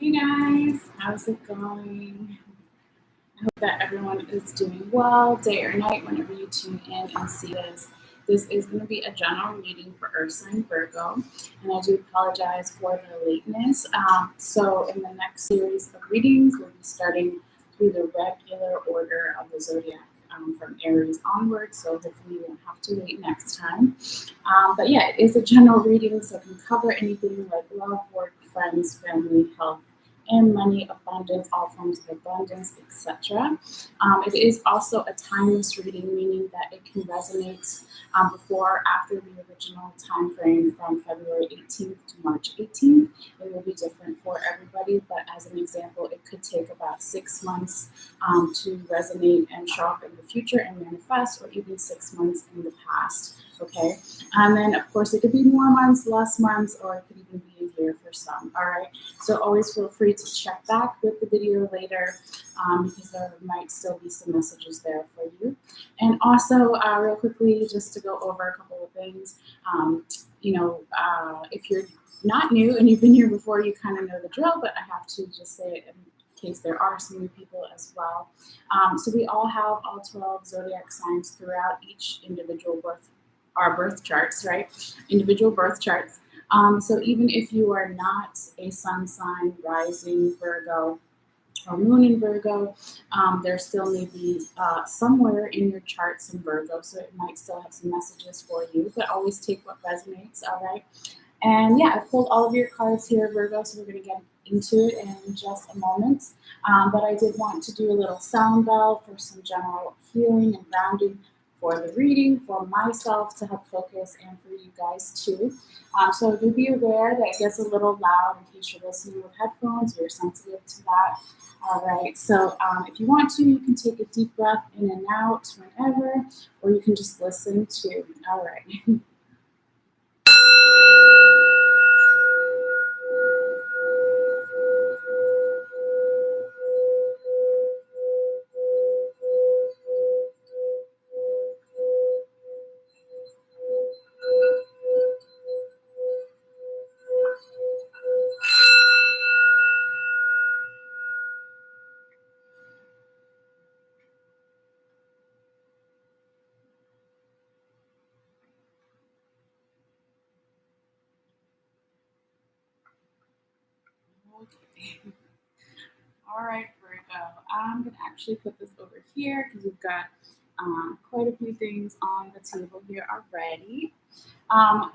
Hey guys, how's it going? I hope that everyone is doing well, day or night, whenever you tune in and see this. This is going to be a general reading for Earth sign Virgo, and I do apologize for the lateness. So, in the next series of readings, we'll be starting through the regular order of the zodiac from Aries onward, so hopefully you won't have to wait next time. But yeah, it is a general reading, so it can cover anything like love, work, friends, family, health, and money, abundance, all forms of abundance, etc. It is also a timeless reading, meaning that it can resonate before or after the original time frame from February 18th to March 18th. It will be different for everybody, but as an example, it could take about 6 months to resonate and show up in the future and manifest, or even 6 months in the past. Okay, and then of course it could be more months, less months, or it could even be a year for some. All right, so always feel free to check back with the video later because there might still be some messages there for you. And also, real quickly, just to go over a couple of things, if you're not new and you've been here before, you kind of know the drill, but I have to just say it in case there are some new people as well. So we all have all 12 zodiac signs throughout each individual birth charts, right? Individual birth charts. So even if you are not a sun sign, rising Virgo, or moon in Virgo, there still may be somewhere in your chart some Virgo, so it might still have some messages for you, but always take what resonates, all right? And yeah, I pulled all of your cards here, Virgo, so we're going to get into it in just a moment. But I did want to do a little sound bell for some general healing and grounding for the reading, for myself to help focus, and for you guys too. So do be aware that it gets a little loud in case you're listening with headphones, you're sensitive to that. All right, so if you want to, you can take a deep breath in and out whenever, or you can just listen to. All right. Okay. All right, Virgo. I'm going to actually put this over here because we've got quite a few things on the table here already.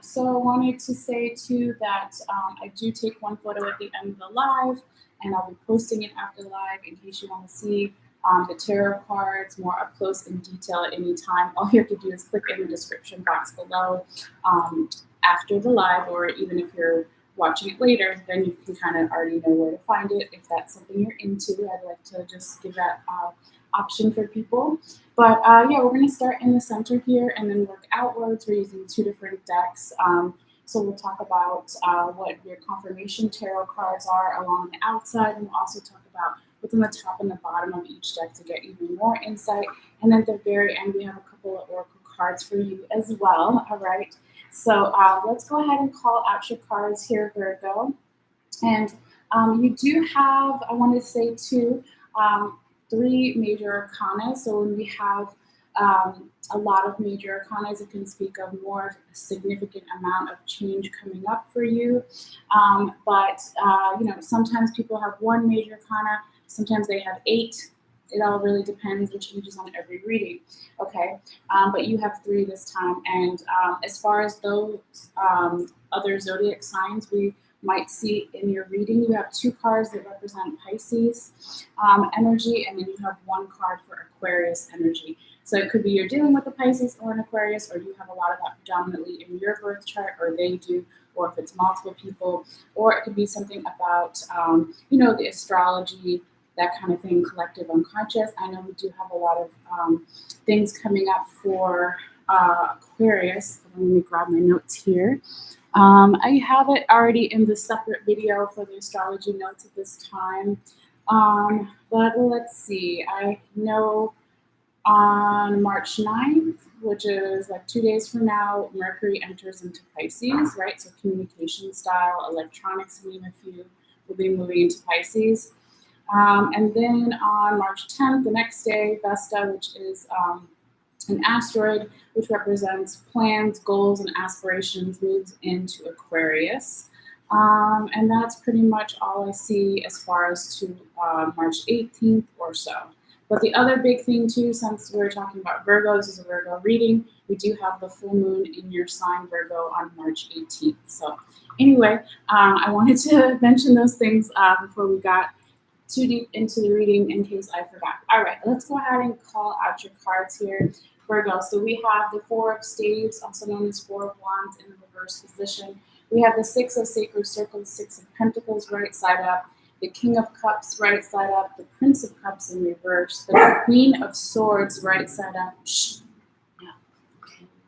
So I wanted to say too that I do take one photo at the end of the live, and I'll be posting it after the live in case you want to see the tarot cards more up close in detail at any time. All you have to do is click in the description box below after the live, or even if you're watching it later, then you can kind of already know where to find it if that's something you're into. I'd like to just give that option for people. But yeah, we're going to start in the center here and then work outwards. We're using 2 different decks. So we'll talk about what your confirmation tarot cards are along the outside, and we'll also talk about what's on the top and the bottom of each deck to get even more insight. And then at the very end, we have a couple of oracle cards for you as well. All right. So let's go ahead and call out your cards here, Virgo. And you do have, I want to say too, 3 major arcana. So when we have a lot of major arcana, it can speak of more significant amount of change coming up for you. But sometimes people have 1 major arcana, sometimes they have 8. It all really depends and changes on every reading. Okay, but you have 3 this time. And as far as those other zodiac signs we might see in your reading, you have 2 cards that represent Pisces energy, and then you have 1 card for Aquarius energy. So it could be you're dealing with a Pisces or an Aquarius, or you have a lot of that predominantly in your birth chart, or they do, or if it's multiple people, or it could be something about the astrology, that kind of thing, collective unconscious. I know we do have a lot of things coming up for Aquarius. Let me grab my notes here. I have it already in the separate video for the astrology notes at this time. But let's see. I know on March 9th, which is like 2 days from now, Mercury enters into Pisces, right? So communication style, electronics, to name a few, will be moving into Pisces. And then on March 10th, the next day, Vesta, which is an asteroid, which represents plans, goals, and aspirations, moves into Aquarius. And that's pretty much all I see as far as to March 18th or so. But the other big thing too, since we're talking about Virgo, this is a Virgo reading, we do have the full moon in your sign Virgo on March 18th. So anyway, I wanted to mention those things before we got too deep into the reading in case I forgot. All right, let's go ahead and call out your cards here, Virgo. So we have the Four of Staves, also known as Four of Wands, in the reverse position. We have the Six of Sacred Circles, Six of Pentacles right side up, the King of Cups right side up, the Prince of Cups in reverse, the Queen of Swords right side up. Shh. Yeah.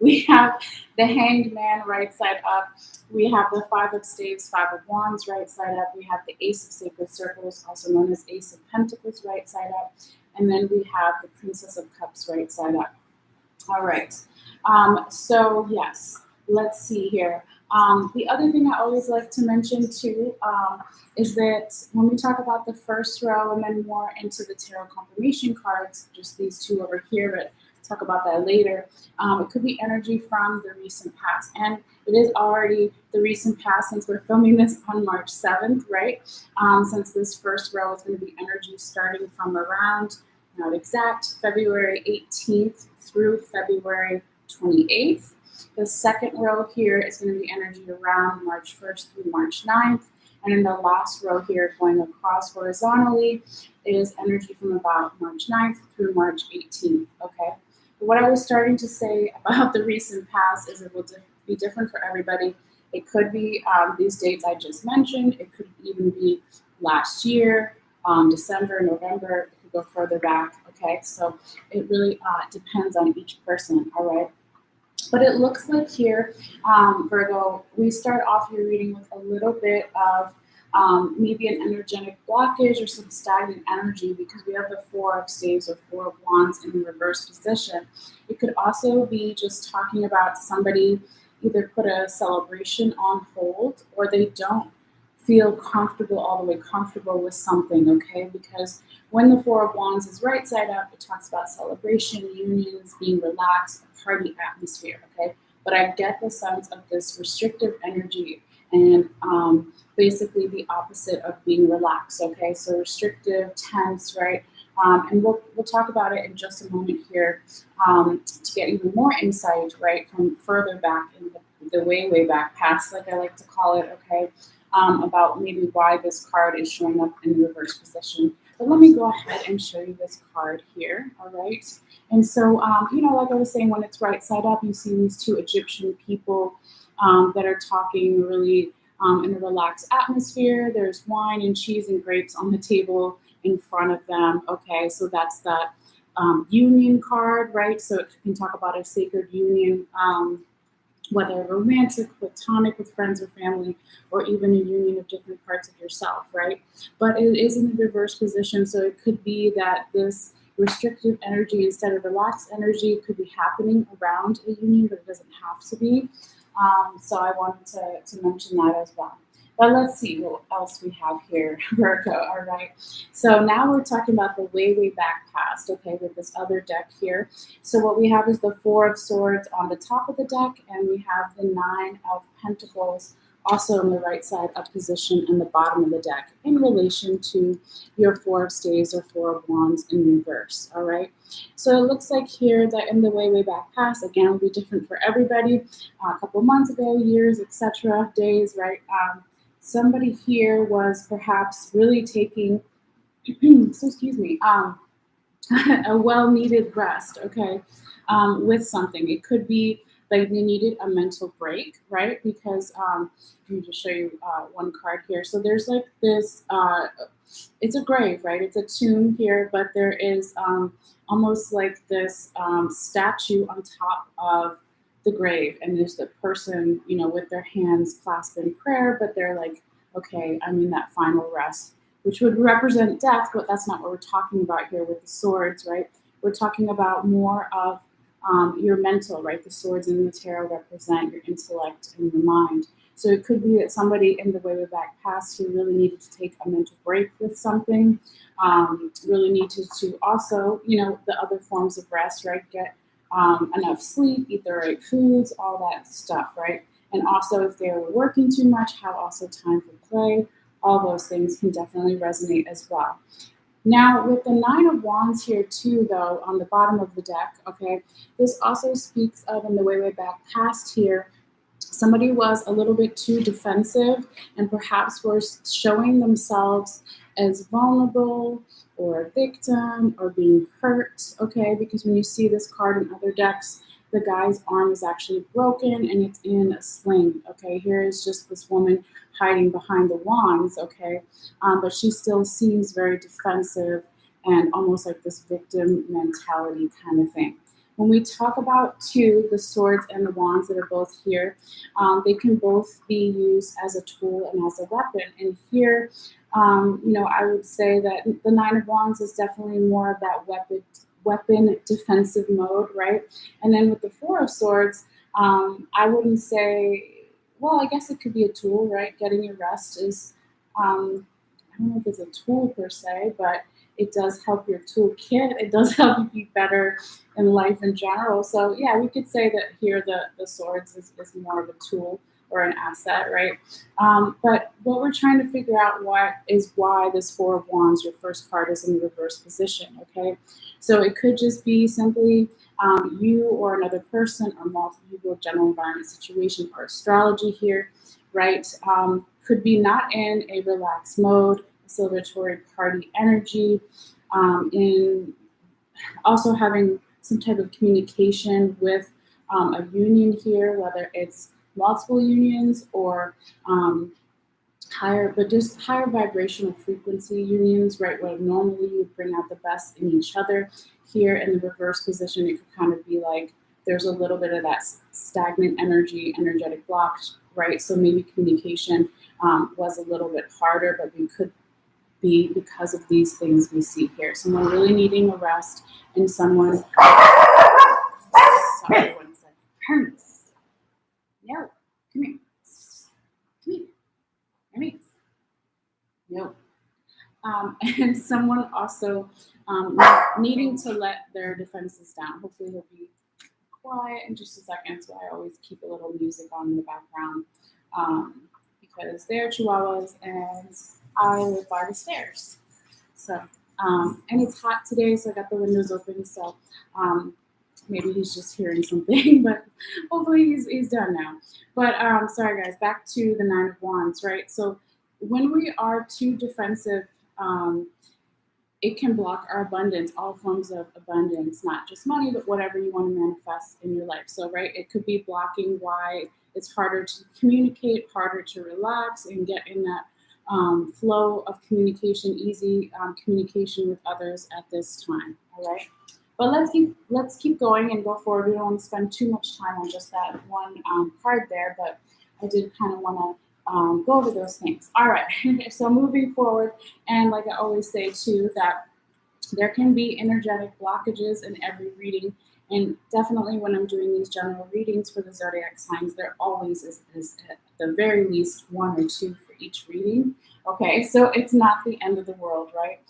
We have the Hanged Man right side up. We have the Five of Staves, Five of Wands right side up. We have the Ace of Sacred Circles, also known as Ace of Pentacles right side up. And then we have the Princess of Cups right side up. All right. So yes, let's see here. The other thing I always like to mention too is that when we talk about the first row and then more into the tarot confirmation cards, just these two over here, but talk about that later. It could be energy from the recent past, and it is already the recent past since we're filming this on March 7th, right? Since this first row is going to be energy starting from around, not exact, February 18th through February 28th. The second row here is going to be energy around March 1st through March 9th. And in the last row here, going across horizontally, is energy from about March 9th through March 18th, okay? But what I was starting to say about the recent past is it will be different for everybody. It could be these dates I just mentioned. It could even be last year, December, November. It could go further back, okay? So it really depends on each person, all right? But it looks like here, Virgo, we start off your reading with a little bit of maybe an energetic blockage or some stagnant energy because we have the Four of Staves or Four of Wands in the reverse position. It could also be just talking about somebody either put a celebration on hold or they don't feel comfortable, all the way comfortable with something, okay? Because when the Four of Wands is right side up, it talks about celebration, unions, being relaxed, a party atmosphere, okay? But I get the sense of this restrictive energy and basically the opposite of being relaxed, okay? So restrictive, tense, right? And we'll talk about it in just a moment here to get even more insight, right, from further back in the way back past, like I like to call it, okay? About maybe why this card is showing up in the reverse position. But let me go ahead and show you this card here, all right? And so, like I was saying, when it's right side up, you see these two Egyptian people that are talking really in a relaxed atmosphere. There's wine and cheese and grapes on the table in front of them, okay? So that's that union card, right? So it can talk about a sacred union, whether romantic, platonic with friends or family, or even a union of different parts of yourself, right? But it is in the reverse position, so it could be that this restrictive energy instead of relaxed energy could be happening around a union, but it doesn't have to be. So I wanted to mention that as well. But let's see what else we have here, Virgo, all right? So now we're talking about the way back past, okay, with this other deck here. So what we have is the Four of Swords on the top of the deck, and we have the Nine of Pentacles also on the right side of position in the bottom of the deck in relation to your Four of Staves or Four of Wands in reverse, all right? So it looks like here that in the way back past, again, will be different for everybody, a couple months ago, years, etc., days, right? Somebody here was perhaps really taking, so excuse me, a well-needed rest, okay, with something. It could be like they needed a mental break, right? Because let me just show you one card here. So there's like this, it's a grave, right? It's a tomb here, but there is almost like this statue on top of the grave, and there's the person, with their hands clasped in prayer, but they're like, okay, I'm in that final rest, which would represent death, but that's not what we're talking about here with the swords, right? We're talking about more of your mental, right? The swords in the tarot represent your intellect and your mind. So it could be that somebody in the way back past who really needed to take a mental break with something, really needed to also, the other forms of rest, right? Get enough sleep, eat the right foods, all that stuff, right? And also, if they were working too much, have also time for play. All those things can definitely resonate as well. Now, with the Nine of Wands here, too, though, on the bottom of the deck, okay, this also speaks of, in the way back past here, somebody was a little bit too defensive and perhaps were showing themselves as vulnerable or a victim or being hurt, okay? Because when you see this card in other decks, the guy's arm is actually broken and it's in a sling, okay? Here is just this woman hiding behind the wands, okay? But she still seems very defensive and almost like this victim mentality kind of thing. When we talk about two, the swords and the wands that are both here, they can both be used as a tool and as a weapon. And here, I would say that the Nine of Wands is definitely more of that weapon defensive mode, right? And then with the Four of Swords, I wouldn't say, well, I guess it could be a tool, right? Getting your rest is, I don't know if it's a tool per se, but it does help your toolkit. It does help you be better in life in general. So yeah, we could say that here the swords is more of a tool or an asset, right? But what we're trying to figure out why this Four of Wands, your first card, is in the reverse position, okay? So it could just be simply you or another person or multiple people, general environment situation or astrology here, right? Could be not in a relaxed mode, celebratory party energy, in also having some type of communication with a union here, whether it's multiple unions or just higher vibrational frequency unions, right? Where normally you would bring out the best in each other. Here in the reverse position, it could kind of be like there's a little bit of that stagnant energetic block, right? So maybe communication was a little bit harder, but we could be because of these things we see here. Someone really needing a rest and someone, sorry, one second. Hermes. No, come here. Come here. Hermes. No. And someone also needing to let their defenses down. Hopefully he'll be quiet in just a second, so I always keep a little music on in the background because they're chihuahuas and I live by the stairs. So, and it's hot today, so I got the windows open, so maybe he's just hearing something, but hopefully he's done now. But sorry guys, back to the Nine of Wands, right? So when we are too defensive, it can block our abundance, all forms of abundance, not just money, but whatever you want to manifest in your life. So, right, it could be blocking why it's harder to communicate, harder to relax, and get in that flow of communication, easy communication with others at this time. All right, but let's keep going and go forward. We don't want to spend too much time on just that one card there, but I did kind of want to go over those things. All right, so moving forward, and like I always say too, that there can be energetic blockages in every reading, and definitely when I'm doing these general readings for the zodiac signs, there always is at the very least one or two for each reading. Okay, so it's not the end of the world, right?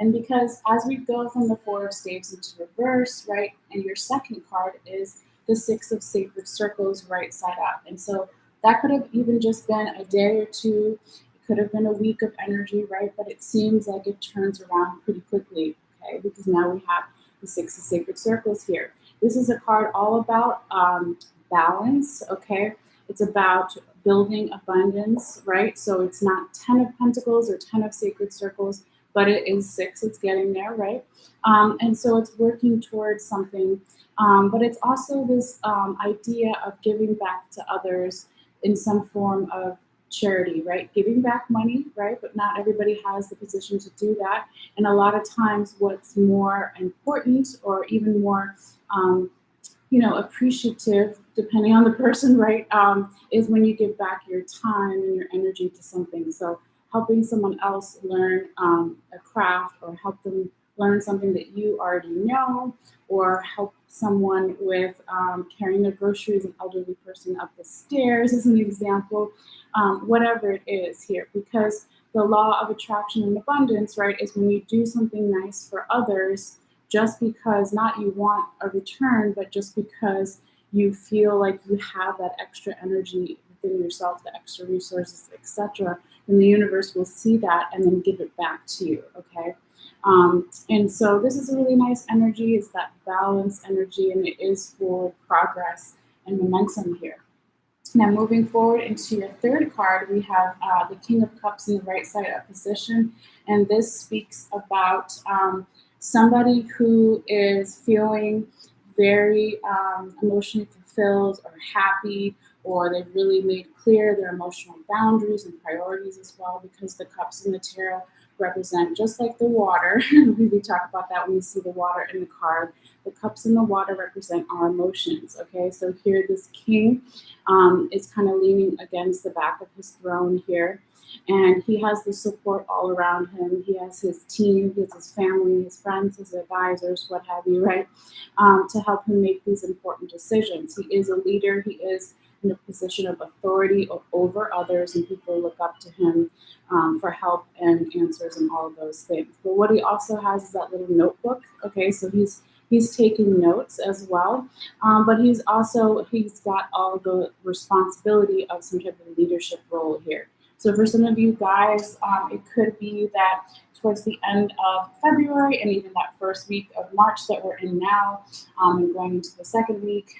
And because as we go from the Four of Staves into reverse, right, and your second card is the Six of Sacred Circles right side up, and so that could have even just been a day or two. It could have been a week of energy, right? But it seems like it turns around pretty quickly, okay? Because now we have the Six of Sacred Circles here. This is a card all about balance, okay? It's about building abundance, right? So it's not 10 of Pentacles or 10 of Sacred Circles, but it is 6. It's getting there, right? And so it's working towards something. But it's also this idea of giving back to others in some form of charity, right? Giving back money, right? But not everybody has the position to do that. And a lot of times what's more important or even more, appreciative, depending on the person, right, is when you give back your time and your energy to something. So helping someone else learn a craft or help them learn something that you already know, or help someone with carrying their groceries, an elderly person up the stairs, as an example, whatever it is here. Because the law of attraction and abundance, right, is when you do something nice for others, just because not you want a return, but just because you feel like you have that extra energy within yourself, the extra resources, etc., then the universe will see that and then give it back to you. Okay. And so this is a really nice energy. It's that balance energy, and it is for progress and momentum here. Now, moving forward into your third card, we have the King of Cups in the right side up position. And this speaks about somebody who is feeling very emotionally fulfilled or happy, or they've really made clear their emotional boundaries and priorities as well, because the cups in the tarot represent, just like the water, we talk about that when we see the water in the card. The cups in the water represent our emotions. Okay, so here this king is kind of leaning against the back of his throne here, and he has the support all around him. He has his team, he has his family, his friends, his advisors, what have you, right, to help him make these important decisions. He is a leader. He is in a position of authority over others, and people look up to him for help and answers and all of those things. But what he also has is that little notebook. Okay, so he's taking notes as well, but he's got all the responsibility of some type of leadership role here. So for some of you guys, it could be that towards the end of February and even that first week of March that we're in now, and going into the second week,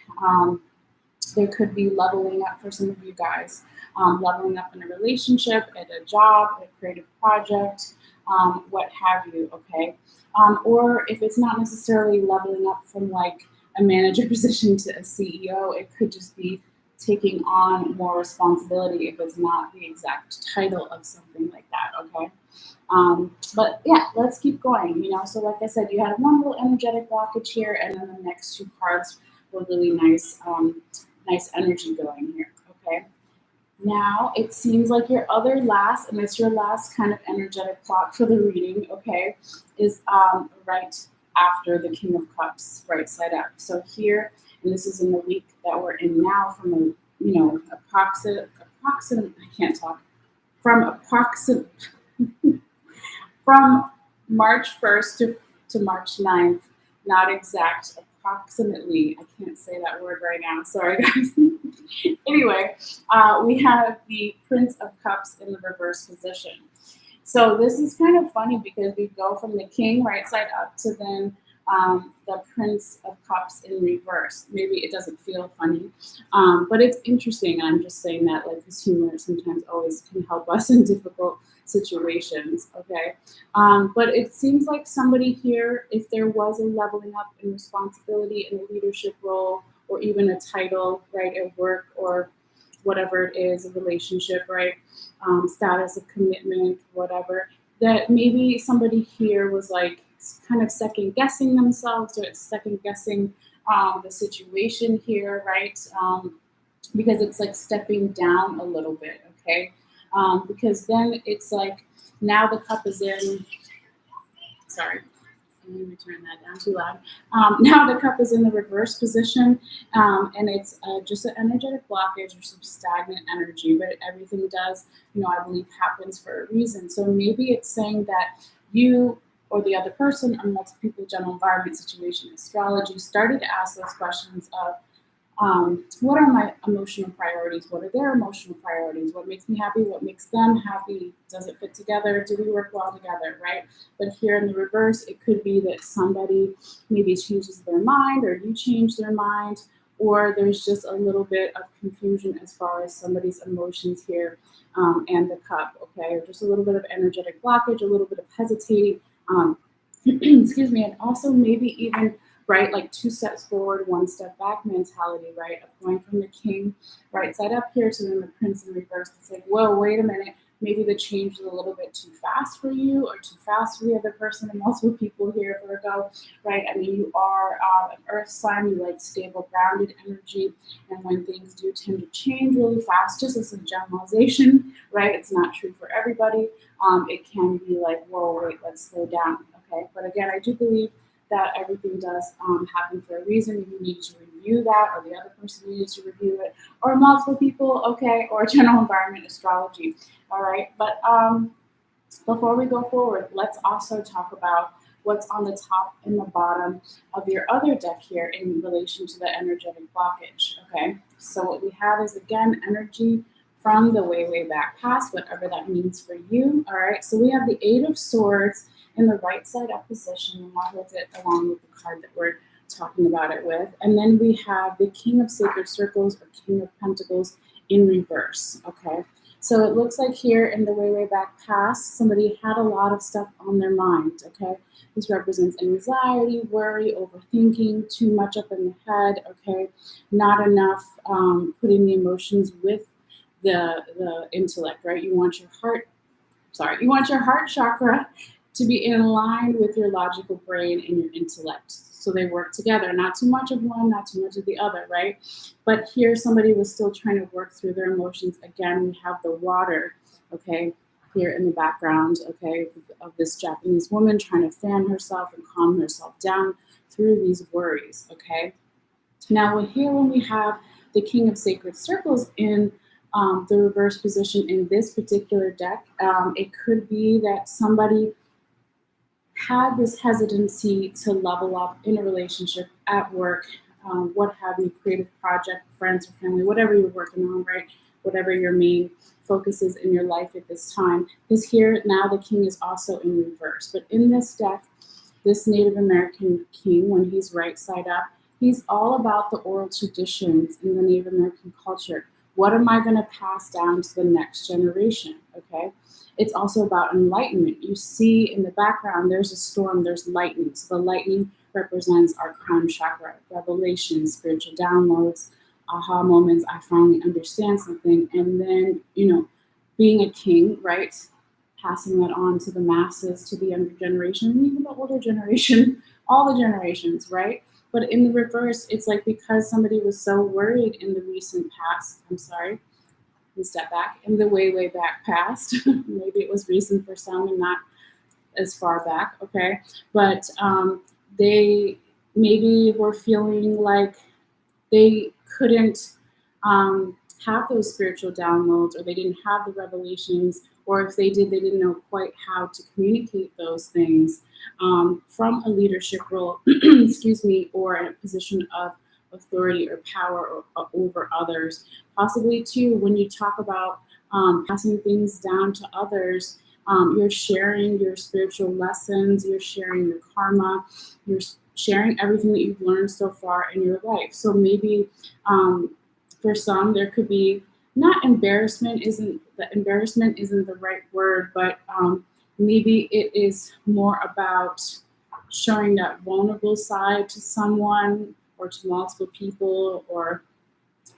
there could be leveling up for some of you guys, leveling up in a relationship, at a job, at a creative project, what have you, okay? Or if it's not necessarily leveling up from like a manager position to a CEO, it could just be taking on more responsibility if it's not the exact title of something like that, okay? But yeah, let's keep going, So like I said, you had one little energetic blockage here, and then the next two cards were really nice, nice energy going here, okay? Now it seems like your other last, and it's your last kind of energetic block for the reading, okay, is right after the King of Cups, right side up. So here, and this is in the week that we're in now, from a approximate, I can't talk, from approximate from March 1st to March 9th, not exact, approximately. I can't say that word right now. Sorry, guys. Anyway, we have the Prince of Cups in the reverse position. So this is kind of funny because we go from the King right side up to then the Prince of Cups in reverse. Maybe it doesn't feel funny, but it's interesting. I'm just saying that like this humor sometimes always can help us in difficult situations, okay? But it seems like somebody here, if there was a leveling up in responsibility in a leadership role, or even a title, right, at work, or whatever it is, a relationship, right, status of commitment, whatever, that maybe somebody here was like kind of second guessing themselves, or second guessing the situation here, right? Because it's like stepping down a little bit, okay? Because then it's like now the cup is in, sorry, let me turn that down too loud. Now the cup is in the reverse position, and it's just an energetic blockage or some stagnant energy, but everything does, I believe happens for a reason. So maybe it's saying that you or the other person, or multiple people, general environment, situation, astrology, started to ask those questions of, what are my emotional priorities? What are their emotional priorities? What makes me happy? What makes them happy? Does it fit together? Do we work well together, right? But here in the reverse, it could be that somebody maybe changes their mind, or you change their mind, or there's just a little bit of confusion as far as somebody's emotions here, and the cup, okay? Or just a little bit of energetic blockage, a little bit of hesitating, excuse me, and also maybe even, right, like 2 steps forward, 1 step back mentality, right, of going from the King right side up here to then the Prince in reverse. It's like, whoa, wait a minute, maybe the change is a little bit too fast for you, or too fast for the other person, and multiple people here, Virgo, right? I mean, you are an earth sign, you like stable, grounded energy, and when things do tend to change really fast, just as a generalization, right, it's not true for everybody, it can be like, whoa, wait, let's slow down, okay? But again, I do believe that everything does happen for a reason. You need to review that, or the other person needs to review it, or multiple people, okay, or general environment astrology, all right? But before we go forward, let's also talk about what's on the top and the bottom of your other deck here in relation to the energetic blockage, okay? So what we have is, again, energy from the way, way back past, whatever that means for you, all right? So we have the Eight of Swords in the right side up position, and I'll hold it along with the card that we're talking about it with. And then we have the King of Sacred Circles, or King of Pentacles, in reverse, okay? So it looks like here in the way, way back past, somebody had a lot of stuff on their mind, okay? This represents anxiety, worry, overthinking, too much up in the head, okay? Not enough putting the emotions with the intellect, right? You want your heart chakra to be in line with your logical brain and your intellect. So they work together, not too much of one, not too much of the other, right? But here somebody was still trying to work through their emotions. Again, we have the water, okay, here in the background, okay, of this Japanese woman trying to fan herself and calm herself down through these worries, okay? Now here when we have the King of Sacred Circles in the reverse position in this particular deck, it could be that somebody had this hesitancy to level up in a relationship, at work, what have you, creative project, friends or family, whatever you're working on, right? Whatever your main focus is in your life at this time. Because here now the king is also in reverse. But in this deck, this Native American king, when he's right side up, he's all about the oral traditions in the Native American culture. What am I going to pass down to the next generation? Okay. It's also about enlightenment. You see in the background, there's a storm, there's lightning. So the lightning represents our crown chakra, revelations, spiritual downloads, aha moments. I finally understand something. And then, being a king, right? Passing that on to the masses, to the younger generation, and even the older generation, all the generations, right? But in the reverse, it's like because somebody was so worried in the recent past, step back, in the way, way back past. Maybe it was recent for some and not as far back, okay? But they maybe were feeling like they couldn't have those spiritual downloads, or they didn't have the revelations, or if they did, they didn't know quite how to communicate those things from a leadership role, excuse me, or a position of authority or power over others. Possibly too, when you talk about passing things down to others, you're sharing your spiritual lessons, you're sharing your karma, you're sharing everything that you've learned so far in your life. So maybe for some, there could be not embarrassment isn't the right word, but maybe it is more about showing that vulnerable side to someone or to multiple people, or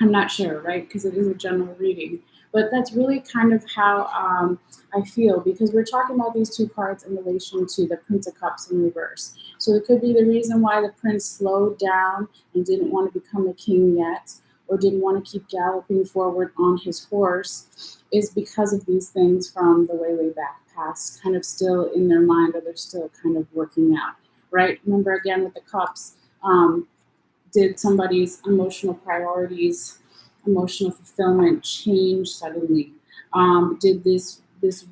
I'm not sure, right? Because it is a general reading. But that's really kind of how I feel, because we're talking about these two cards in relation to the Prince of Cups in reverse. So it could be the reason why the prince slowed down and didn't want to become a king yet, or didn't want to keep galloping forward on his horse, is because of these things from the way, way back past, kind of still in their mind, or they're still kind of working out, right? Remember again with the cups, did somebody's emotional priorities, emotional fulfillment change suddenly? Did this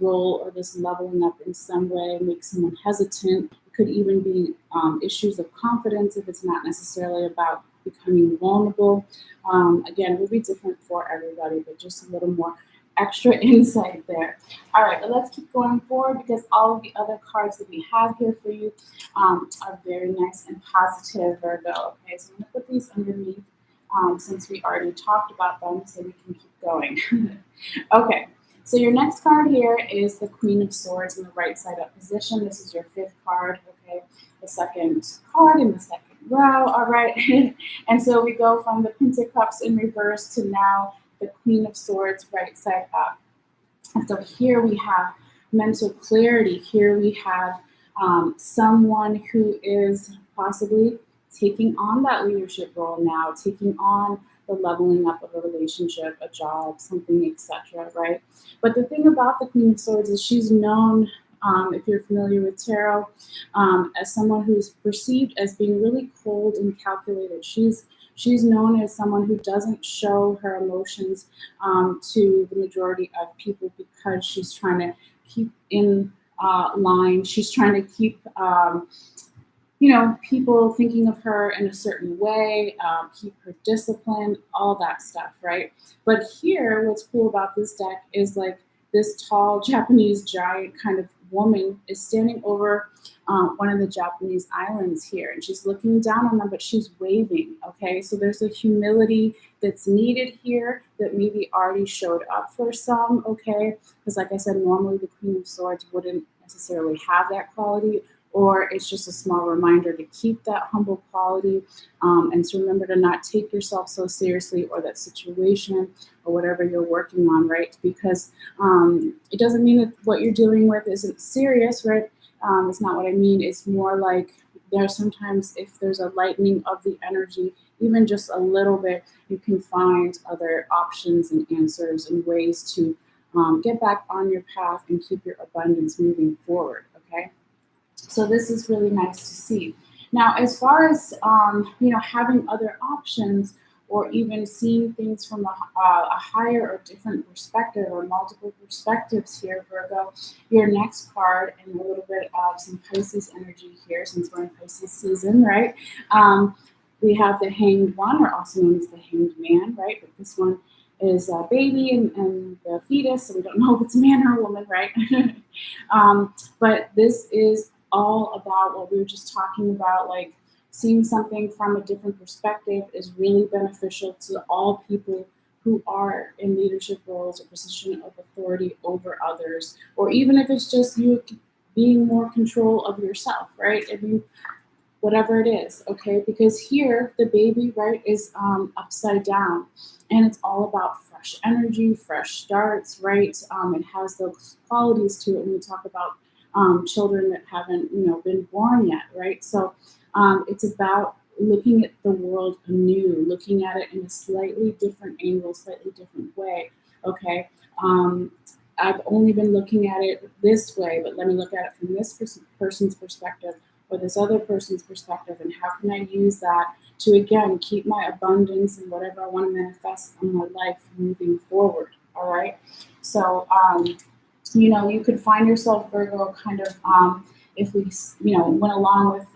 role or this leveling up in some way make someone hesitant? It could even be issues of confidence if it's not necessarily about becoming vulnerable. Again, it will be different for everybody, but just a little more extra insight there. All right, but let's keep going forward, because all of the other cards that we have here for you are very nice and positive, Virgo. Okay, so I'm going to put these underneath since we already talked about them, so we can keep going. Okay, so your next card here is the Queen of Swords in the right side up position. This is your fifth card, okay? The second card in the second row, all right? And so we go from the Prince of Cups in reverse to now the Queen of Swords right side up. And so here we have mental clarity. Here we have someone who is possibly taking on that leadership role now, taking on the leveling up of a relationship, a job, something, etc., right? But the thing about the Queen of Swords is she's known if you're familiar with tarot, as someone who's perceived as being really cold and calculated. She's known as someone who doesn't show her emotions to the majority of people because she's trying to keep in line. She's trying to keep people thinking of her in a certain way, keep her disciplined, all that stuff, right? But here, what's cool about this deck is like this tall Japanese giant kind of woman is standing over one of the Japanese islands here, and she's looking down on them, but she's waving, okay? So there's a humility that's needed here that maybe already showed up for some, okay? Because like I said, normally the Queen of Swords wouldn't necessarily have that quality, or it's just a small reminder to keep that humble quality and to remember to not take yourself so seriously or that situation or whatever you're working on, right? Because it doesn't mean that what you're dealing with isn't serious, right? It's not what I mean. It's more like there's sometimes if there's a lightening of the energy, even just a little bit, you can find other options and answers and ways to get back on your path and keep your abundance moving forward, okay? So this is really nice to see. Now, as far as having other options or even seeing things from a higher or different perspective or multiple perspectives here, Virgo, your next card and a little bit of some Pisces energy here, since we're in Pisces season, right? We have the Hanged One, or also known as the Hanged Man, right? But this one is a baby and the fetus, so we don't know if it's a man or a woman, right? But this is all about what we were just talking about, like seeing something from a different perspective is really beneficial to all people who are in leadership roles or position of authority over others, or even if it's just you being more control of yourself, right? I mean, whatever it is, okay? Because here the baby, right, is upside down, and it's all about fresh energy, fresh starts, right? It has those qualities to it when we talk about children that haven't, been born yet, right? So it's about looking at the world anew, looking at it in a slightly different angle, slightly different way, okay? I've only been looking at it this way, but let me look at it from this person's perspective or this other person's perspective, and how can I use that to, again, keep my abundance and whatever I want to manifest in my life moving forward, all right? So, you could find yourself, Virgo, kind of, if we, went along with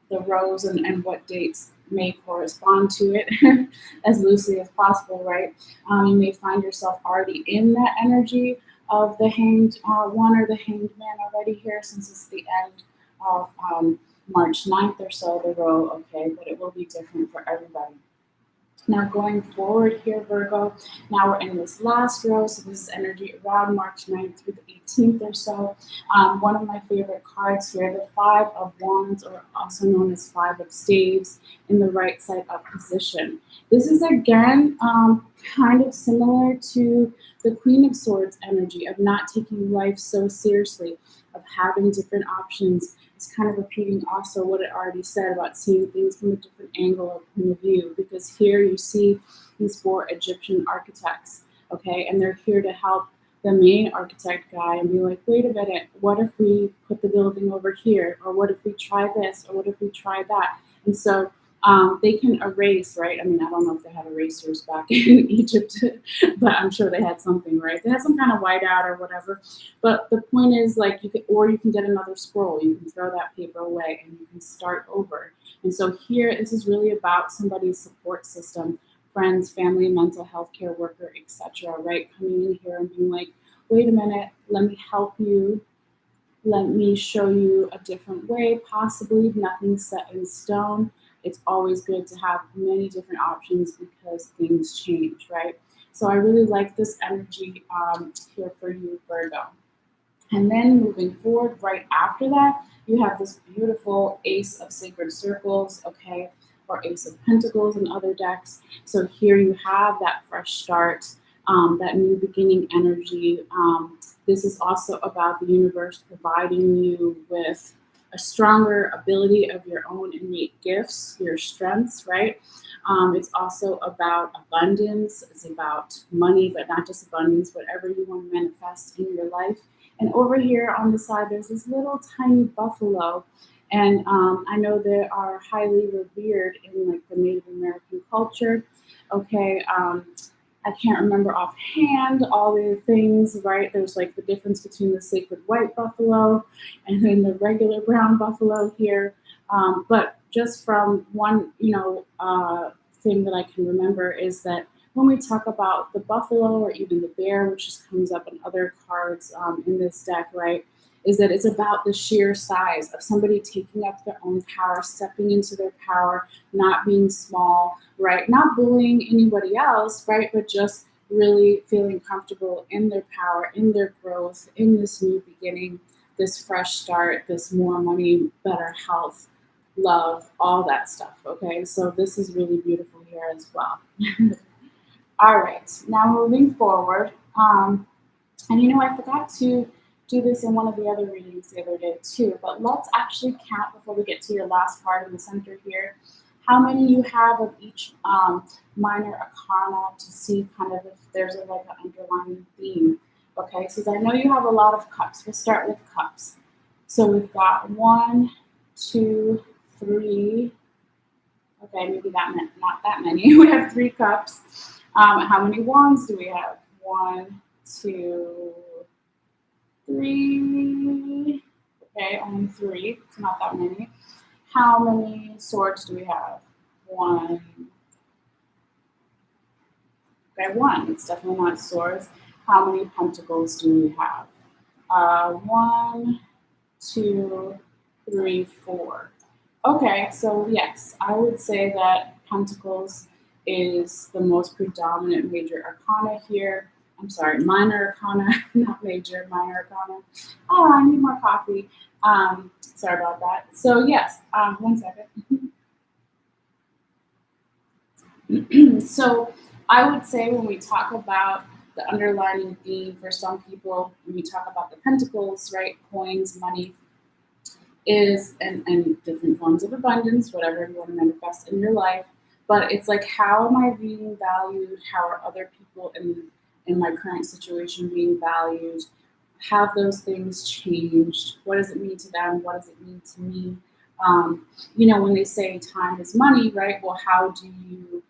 the rose and what dates may correspond to it as loosely as possible, right? You may find yourself already in that energy of the Hanged One or the Hanged Man already here, since it's the end of March 9th or so, the row, okay? But it will be different for everybody. Now going forward here, Virgo, now we're in this last row, so this is energy around March 9th through the 18th or so. One of my favorite cards here, the Five of Wands, or also known as Five of Staves, in the right side up position. This is, again, kind of similar to the Queen of Swords energy of not taking life so seriously, of having different options. It's kind of repeating also what it already said about seeing things from a different angle or point of view, because here you see these four Egyptian architects, okay, and they're here to help the main architect guy and be like, wait a minute, what if we put the building over here, or what if we try this, or what if we try that? And so they can erase, right? I mean, I don't know if they had erasers back in Egypt, but I'm sure they had something, right? They had some kind of whiteout or whatever. But the point is, like, you can get another scroll. You can throw that paper away and you can start over. And so here, this is really about somebody's support system, friends, family, mental health care worker, etc., right? Coming in here and being like, wait a minute, let me help you. Let me show you a different way, possibly. Nothing's set in stone. It's always good to have many different options because things change, right? So I really like this energy here for you, Virgo. And then moving forward, right after that, you have this beautiful Ace of Sacred Circles, okay, or Ace of Pentacles in other decks. So here you have that fresh start, that new beginning energy. This is also about the universe providing you with a stronger ability of your own innate gifts, your strengths, right? It's also about abundance. It's about money, but not just abundance, whatever you want to manifest in your life. And over here on the side, there's this little tiny buffalo. And I know they are highly revered in like the Native American culture. Okay, I can't remember offhand all the things, right? There's like the difference between the sacred white buffalo and then the regular brown buffalo here. But just from one, thing that I can remember is that when we talk about the buffalo or even the bear, which just comes up in other cards in this deck, right? Is that it's about the sheer size of somebody taking up their own power, stepping into their power, not being small, right? Not bullying anybody else, right? But just really feeling comfortable in their power, in their growth, in this new beginning, this fresh start, this more money, better health, love, all that stuff. Okay, so this is really beautiful here as well. All right, now moving forward. And I forgot to do this in one of the other readings the other day too, but let's actually count before we get to your last card in the center here, how many you have of each minor arcana to see kind of if there's like an underlying theme. Okay, so I know you have a lot of cups. We'll start with cups. So we've got 1, 2, 3. Okay, maybe not that many. We have 3 cups. How many wands do we have? 1, 2, 3. Okay, only 3. It's not that many. How many swords do we have? 1. Okay, 1. It's definitely not swords. How many pentacles do we have? 1, 2, 3, 4. Okay, so yes, I would say that Pentacles is the most predominant major arcana here. I'm sorry, minor arcana, not major, minor arcana. Oh, I need more coffee. Sorry about that. So yes, 1 second. So I would say when we talk about the underlying theme for some people, when we talk about the pentacles, right, coins, money, is and different forms of abundance, whatever you want to manifest in your life. But it's like, how am I being valued? How are other people in my current situation being valued? Have those things changed? What does it mean to them? What does it mean to me? When they say time is money, right? Well, how do you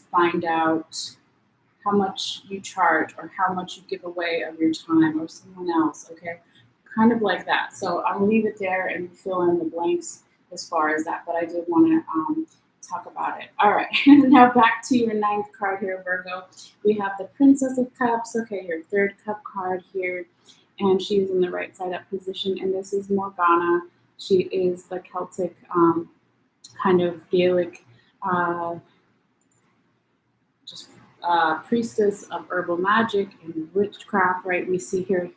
find out how much you charge or how much you give away of your time or someone else? Okay, kind of like that. So I'll leave it there and fill in the blanks as far as that, but I did want to talk about it. All right, now back to your 9th card here, Virgo. We have the Princess of Cups. Okay, your 3rd cup card here, and she's in the right side up position, and this is Morgana. She is the Celtic kind of Gaelic priestess of herbal magic and witchcraft, right? We see her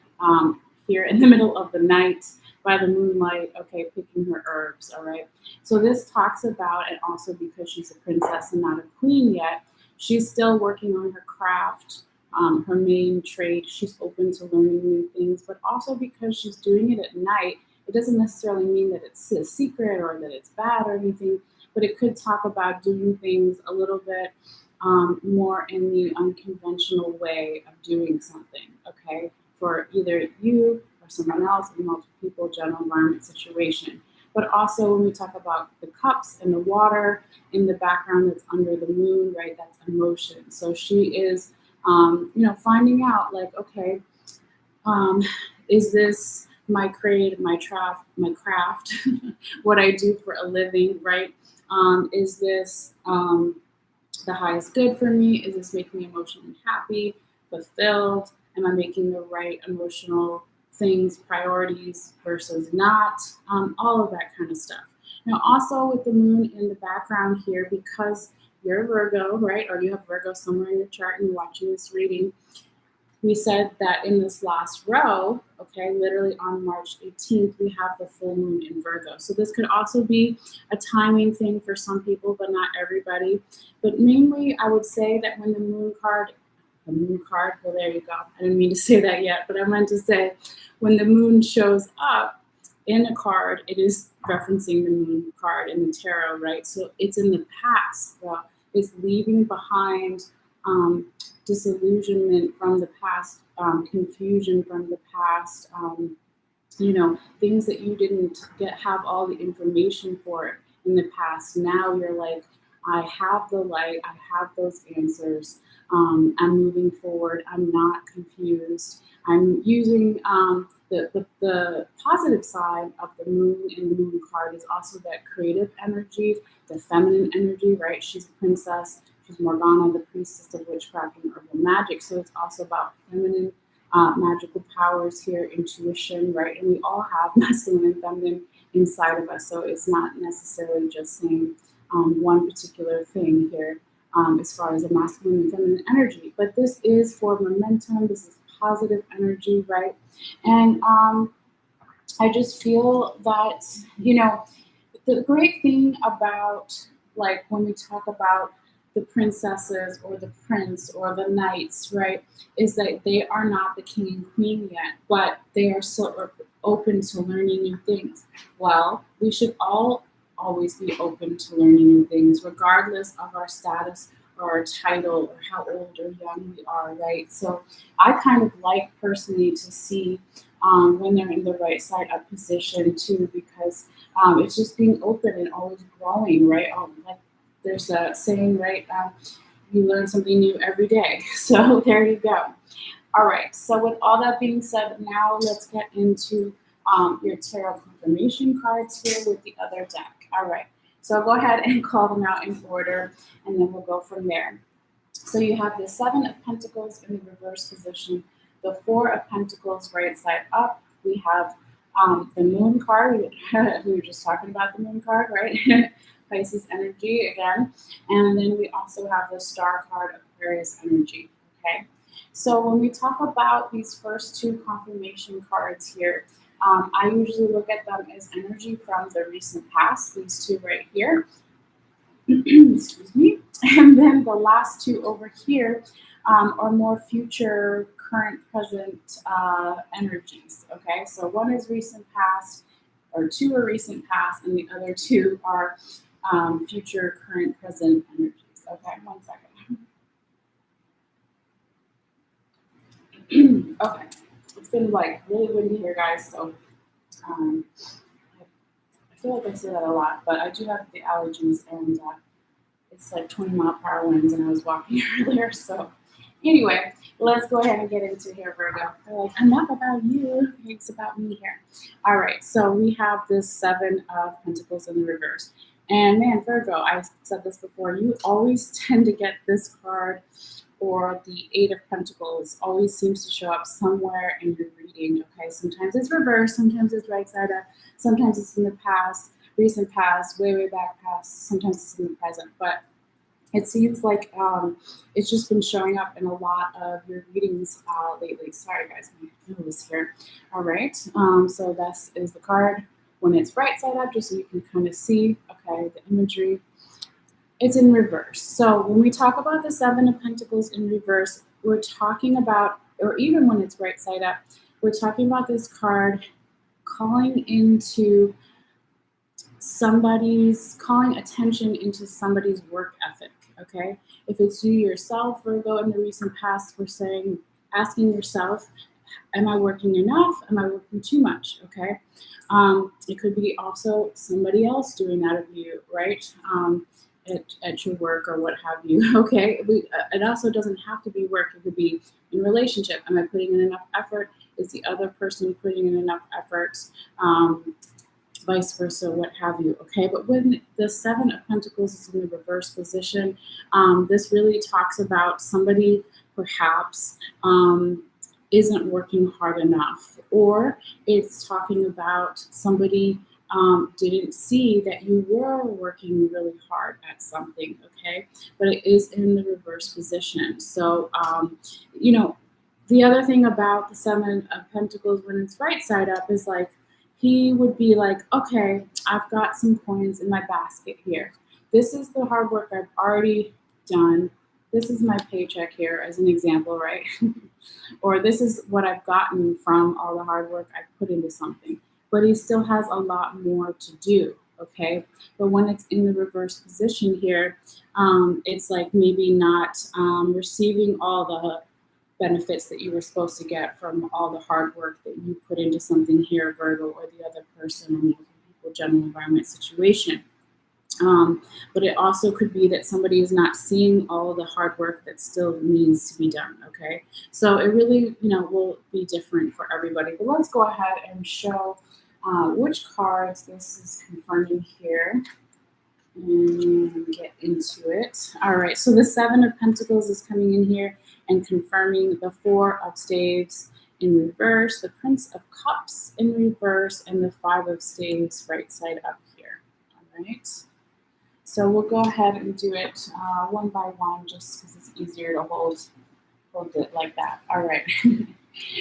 here in the middle of the night by the moonlight, okay, picking her herbs, all right? So this talks about, and also because she's a princess and not a queen yet, she's still working on her craft, her main trade. She's open to learning new things, but also because she's doing it at night, it doesn't necessarily mean that it's a secret or that it's bad or anything, but it could talk about doing things a little bit more in the unconventional way of doing something, okay, for either you or someone else, or multiple people, general environment situation. But also when we talk about the cups and the water in the background that's under the moon, right, that's emotion. So she is, finding out like, okay, is this my trade, my craft, what I do for a living, right? Is this the highest good for me? Is this making me emotionally happy, fulfilled? Am I making the right emotional things, priorities versus not? All of that kind of stuff. Now, also with the moon in the background here, because you're a Virgo, right? Or you have Virgo somewhere in your chart and you're watching this reading, we said that in this last row, okay, literally on March 18th, we have the full moon in Virgo. So this could also be a timing thing for some people, but not everybody. But mainly, I would say that when the moon card, well, there you go. I didn't mean to say that yet, but I meant to say when the moon shows up in a card, it is referencing the moon card in the tarot, right? So it's in the past. Well, it's leaving behind disillusionment from the past, confusion from the past, things that you didn't have all the information for in the past. Now you're like, I have the light, I have those answers. I'm moving forward, I'm not confused. I'm using the positive side of the moon, and the moon card is also that creative energy, the feminine energy, right? She's a princess, she's Morgana, the priestess of witchcraft and herbal magic. So it's also about feminine magical powers here, intuition, right? And we all have masculine and feminine inside of us. So it's not necessarily just saying one particular thing here as far as the masculine and feminine energy. But this is for momentum. This is positive energy, right? And I just feel that, the great thing about, like, when we talk about the princesses or the prince or the knights, right, is that they are not the king and queen yet, but they are so open to learning new things. Well, we should all always be open to learning new things, regardless of our status or our title or how old or young we are, right? So I kind of like personally to see when they're in the right side up position too, because it's just being open and always growing, right? Like there's a saying, right? You learn something new every day. So there you go. All right. So with all that being said, now let's get into your tarot confirmation cards here with the other deck. All right. So I'll go ahead and call them out in order, and then we'll go from there. So you have the Seven of Pentacles in the reverse position, the Four of Pentacles right side up. We have the Moon card. We were just talking about the Moon card, right? Pisces energy again. And then we also have the Star card, Aquarius energy. Okay. So when we talk about these first two confirmation cards here, I usually look at them as energy from the recent past, these two right here. Excuse me. And then the last two over here are more future, current, present energies. Okay, so one is recent past, or two are recent past, and the other two are future, current, present energies. Okay, one second. Okay, it's been like really windy here, guys, so um, I feel like I say that a lot, but I do have the allergies, and it's like 20-mile-per-hour winds, and I was walking earlier. So anyway, let's go ahead and get into here, Virgo. They're like, enough about you, it's about me here. All right, so we have this Seven of Pentacles in the reverse. And man, Virgo, I said this before, you always tend to get this card, or the Eight of Pentacles always seems to show up somewhere in your reading. Okay, sometimes it's reversed, sometimes it's right side up, sometimes it's in the past, recent past, way back past, sometimes it's in the present. But it seems like it's just been showing up in a lot of your readings lately. Sorry, guys, my nose here. All right, so this is the card when it's right side up, just so you can kind of see, okay, the imagery. It's in reverse. So when we talk about the Seven of Pentacles in reverse, we're talking about, or even when it's right side up, we're talking about this card calling attention into somebody's work ethic. Okay, if it's you yourself, Virgo, in the recent past, we're saying, asking yourself, am I working enough? Am I working too much? Okay, it could be also somebody else doing that of you, right? At your work or what have you. Okay, it also doesn't have to be work. It could be in relationship. Am I putting in enough effort? Is the other person putting in enough effort? Vice versa, what have you. Okay, but when the Seven of Pentacles is in the reverse position, this really talks about somebody perhaps isn't working hard enough, or it's talking about somebody didn't see that you were working really hard at something. Okay, but it is in the reverse position. So the other thing about the Seven of Pentacles when it's right side up is like, he would be like, okay, I've got some coins in my basket here. This is the hard work I've already done. This is my paycheck here, as an example, right? Or this is what I've gotten from all the hard work I've put into something. But he still has a lot more to do. okay? But when it's in the reverse position here, it's like maybe not receiving all the benefits that you were supposed to get from all the hard work that you put into something here, Virgo, or the other person, or multiple people, general environment situation. But it also could be that somebody is not seeing all the hard work that still needs to be done. Okay, so it really, will be different for everybody. But let's go ahead and show which cards this is confirming here and get into it. All right, so the Seven of Pentacles is coming in here and confirming the Four of Staves in reverse, the Prince of Cups in reverse, and the Five of Staves right side up here. All right. So we'll go ahead and do it one by one, just because it's easier to hold it like that. All right.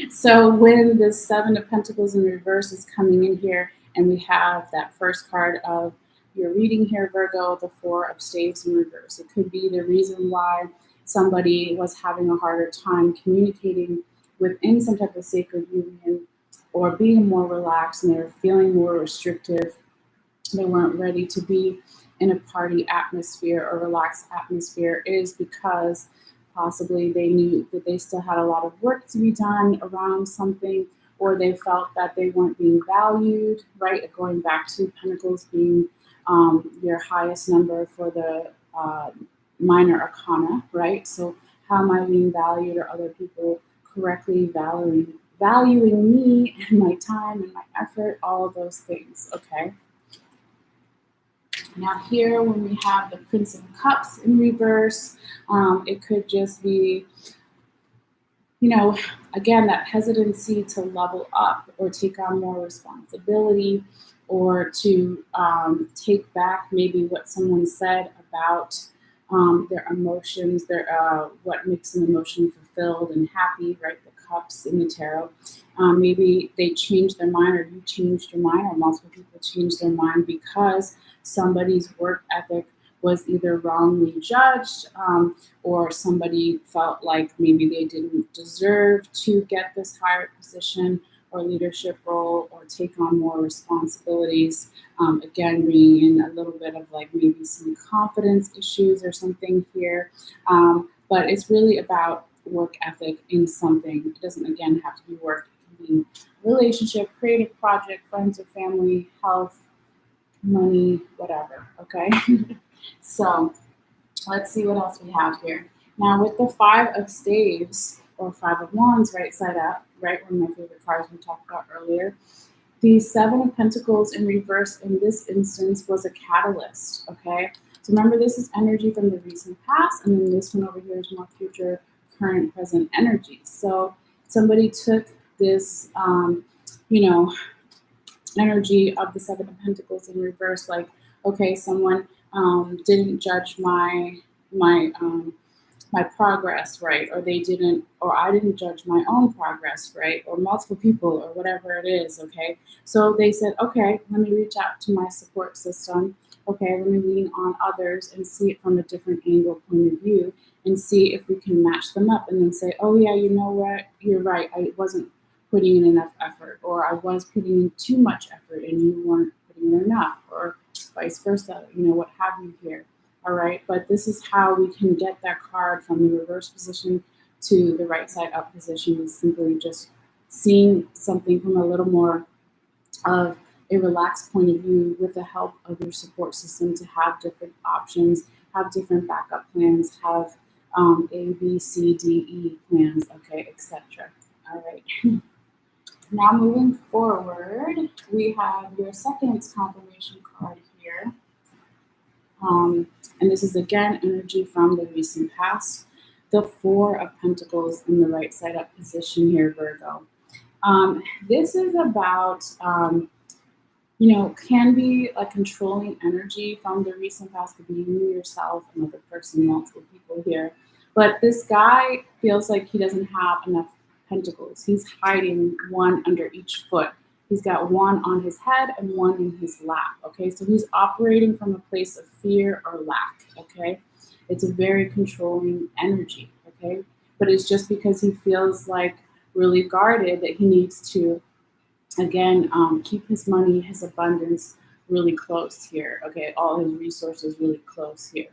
So when the Seven of Pentacles in reverse is coming in here, and we have that first card of your reading here, Virgo, the Four of Staves in reverse. It could be the reason why somebody was having a harder time communicating within some type of sacred union, or being more relaxed, and they're feeling more restrictive. They weren't ready to be in a party atmosphere or relaxed atmosphere, is because possibly they knew that they still had a lot of work to be done around something, or they felt that they weren't being valued, right? Going back to Pentacles being your highest number for the minor arcana, right? So how am I being valued? Or other people correctly valuing me and my time and my effort, all of those things, okay? Now here, when we have the Prince of Cups in reverse, it could just be, again, that hesitancy to level up or take on more responsibility, or to take back maybe what someone said about their emotions, what makes them emotionally fulfilled and happy, right? The cups in the tarot. Maybe they changed their mind, or you changed your mind, or multiple people changed their mind because somebody's work ethic was either wrongly judged, or somebody felt like maybe they didn't deserve to get this higher position or leadership role, or take on more responsibilities. Again, bringing in a little bit of like maybe some confidence issues or something here. But it's really about work ethic in something. It doesn't, again, have to be work. It can be relationship, creative project, friends or family, health, money, whatever, okay? So let's see what else we have here. Now with the Five of Staves, or Five of Wands right side up, right, one of my favorite cards we talked about earlier, the Seven of Pentacles in reverse in this instance was a catalyst, okay? So remember, this is energy from the recent past, and then this one over here is more future, current, present energy. So somebody took this, energy of the Seven of Pentacles in reverse, like, okay, someone didn't judge my progress, right? Or they didn't, or I didn't judge my own progress, right? Or multiple people, or whatever it is, okay? So they said, okay, let me reach out to my support system. Okay, let me lean on others and see it from a different angle, point of view, and see if we can match them up, and then say, oh yeah, you know what? You're right. I wasn't putting in enough effort, or I was putting in too much effort and you weren't putting in enough, or vice versa, what have you here. All right, but this is how we can get that card from the reverse position to the right side up position, is simply just seeing something from a little more of a relaxed point of view, with the help of your support system, to have different options, have different backup plans, have A, B, C, D, E plans, okay, etc. All right. Now moving forward, we have your second confirmation card here. And this is again energy from the recent past. The Four of Pentacles in the right side up position here, Virgo. This is about, can be a controlling energy from the recent past. Could be you yourself, another person, multiple people here. But this guy feels like he doesn't have enough pentacles. He's hiding one under each foot. He's got one on his head and one in his lap, okay? So he's operating from a place of fear or lack, okay? It's a very controlling energy, okay? But it's just because he feels like really guarded that he needs to, again, keep his money, his abundance really close here. Okay, all his resources really close here.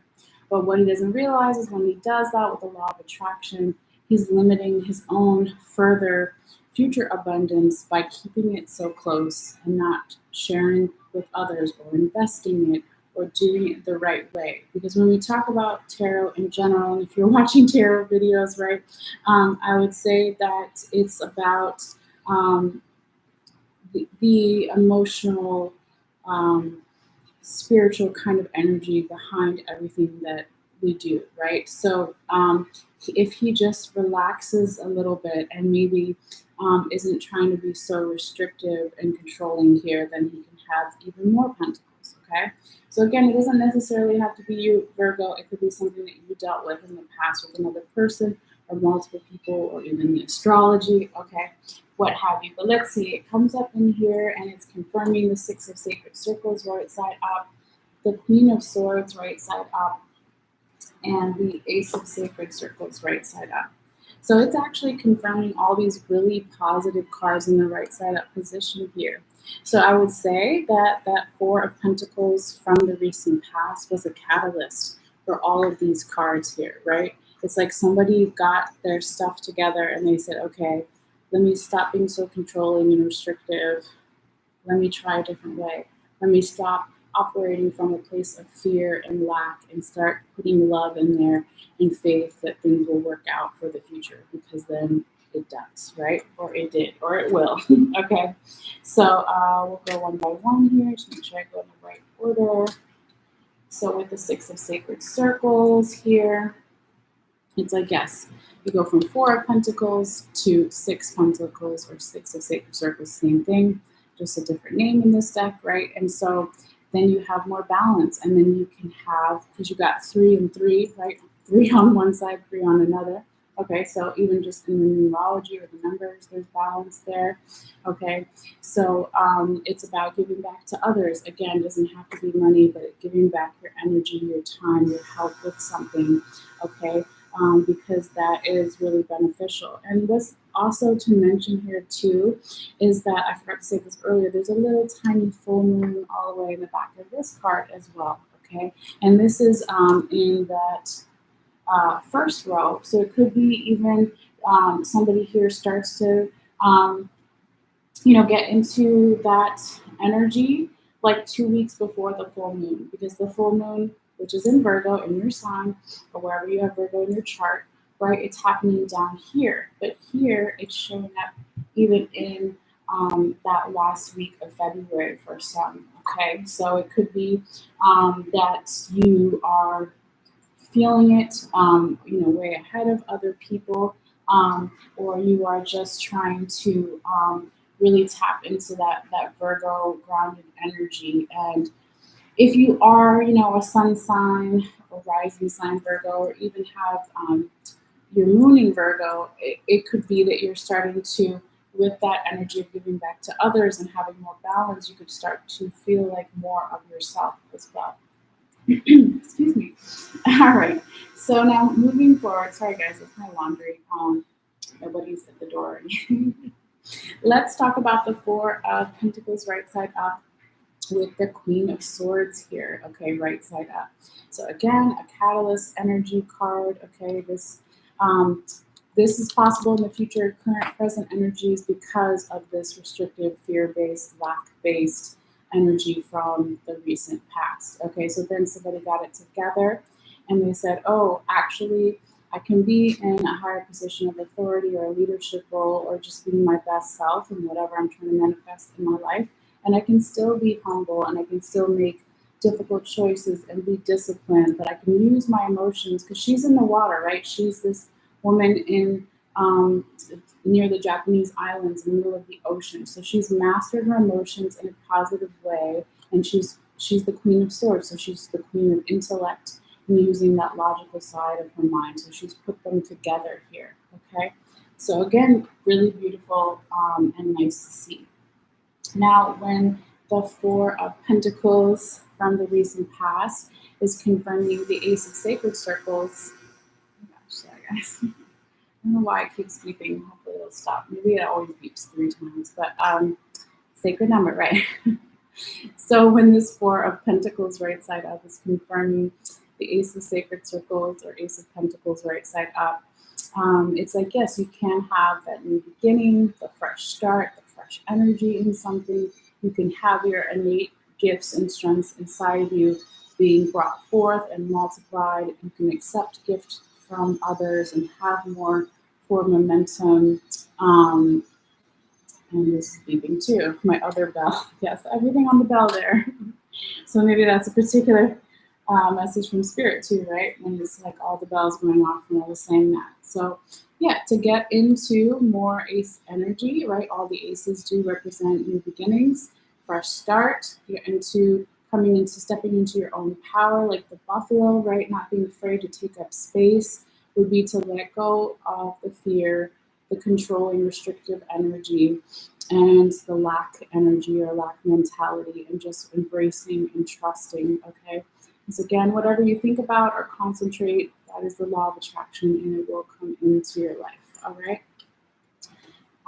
But what he doesn't realize is when he does that with the law of attraction, he's limiting his own further future abundance by keeping it so close and not sharing with others or investing it or doing it the right way. Because when we talk about tarot in general, and if you're watching tarot videos, right, I would say that it's about the emotional, um, spiritual kind of energy behind everything that we do, right? So if he just relaxes a little bit and maybe isn't trying to be so restrictive and controlling here, then he can have even more pentacles, okay? So again, it doesn't necessarily have to be you, Virgo. It could be something that you dealt with in the past with another person or multiple people or even the astrology, okay? What have you. But let's see, it comes up in here and it's confirming the Six of Sacred Circles right side up, the Queen of Swords right side up, and the Ace of Sacred Circles right side up. So it's actually confirming all these really positive cards in the right side up position here. So I would say that that Four of Pentacles from the recent past was a catalyst for all of these cards here, right? It's like somebody got their stuff together and they said, okay, let me stop being so controlling and restrictive. Let me try a different way. Let me stop operating from a place of fear and lack and start putting love in there and faith that things will work out for the future, because then it does, right? Or it did, or it will. Okay. So we'll go one by one here to make sure I go in the right order. So with the Six of Sacred Circles here, it's like, yes, you go from Four of Pentacles to Six Pentacles or Six of Sacred Circles, same thing, just a different name in this deck, right? And so then you have more balance, and then you can have, because you got 3 and 3, right? 3 on one side, 3 on another. Okay, so even just in the numerology or the numbers, there's balance there. Okay, so it's about giving back to others. Again, doesn't have to be money, but giving back your energy, your time, your help with something. Okay, because that is really beneficial. And what's also to mention here too is that I forgot to say this earlier. There's a little tiny full moon all the way in the back of this card as well. Okay, and this is in that first row, so it could be even somebody here starts to get into that energy like 2 weeks before the full moon, because the full moon, which is in Virgo in your sign or wherever you have Virgo in your chart, right, it's happening down here, but here it's showing up even in that last week of February for some. Okay, so it could be that you are feeling it, way ahead of other people, or you are just trying to really tap into that Virgo grounded energy. And if you are, a sun sign or rising sign Virgo, or even have your moon in Virgo, it could be that you're starting to, with that energy of giving back to others and having more balance, you could start to feel like more of yourself as well. Excuse me. All right. So now moving forward, sorry guys, it's my laundry. Nobody's at the door. Let's talk about the Four of Pentacles right side up with the Queen of Swords here. Okay, right side up. So again, a catalyst energy card. Okay, this is possible in the future, current, present energies, because of this restrictive, fear-based, lack-based energy from the recent past. Okay, so then somebody got it together and they said, oh, actually, I can be in a higher position of authority or a leadership role, or just being my best self and whatever I'm trying to manifest in my life. And I can still be humble and I can still make difficult choices and be disciplined, but I can use my emotions, because she's in the water, right? She's this woman in near the Japanese islands in the middle of the ocean. So she's mastered her emotions in a positive way, and she's the Queen of Swords, so she's the Queen of intellect and using that logical side of her mind. So she's put them together here. Okay, so again, really beautiful and nice to see. Now, when the Four of Pentacles from the recent past is confirming the Ace of Sacred Circles. Oh gosh, sorry guys. I don't know why it keeps beeping. Hopefully it'll stop. Maybe it always beeps 3 times, but sacred number, right? So when this Four of Pentacles right side up is confirming the Ace of Sacred Circles or Ace of Pentacles right side up, it's like, yes, you can have that new beginning, the fresh start, the fresh energy in something. You can have your innate gifts and strengths inside you being brought forth and multiplied. You can accept gifts from others and have more for momentum. And this is beeping too. My other bell. Yes, everything on the bell there. So maybe that's a particular message from spirit too, right? When it's like all the bells going off and all the saying that. So yeah, to get into more ace energy, right? All the aces do represent new beginnings, fresh start. You're into stepping into your own power, like the buffalo, right? Not being afraid to take up space would be to let go of the fear, the controlling, restrictive energy, and the lack energy or lack mentality, and just embracing and trusting. Okay. So again, whatever you think about or concentrate, that is the law of attraction, and it will come into your life. All right.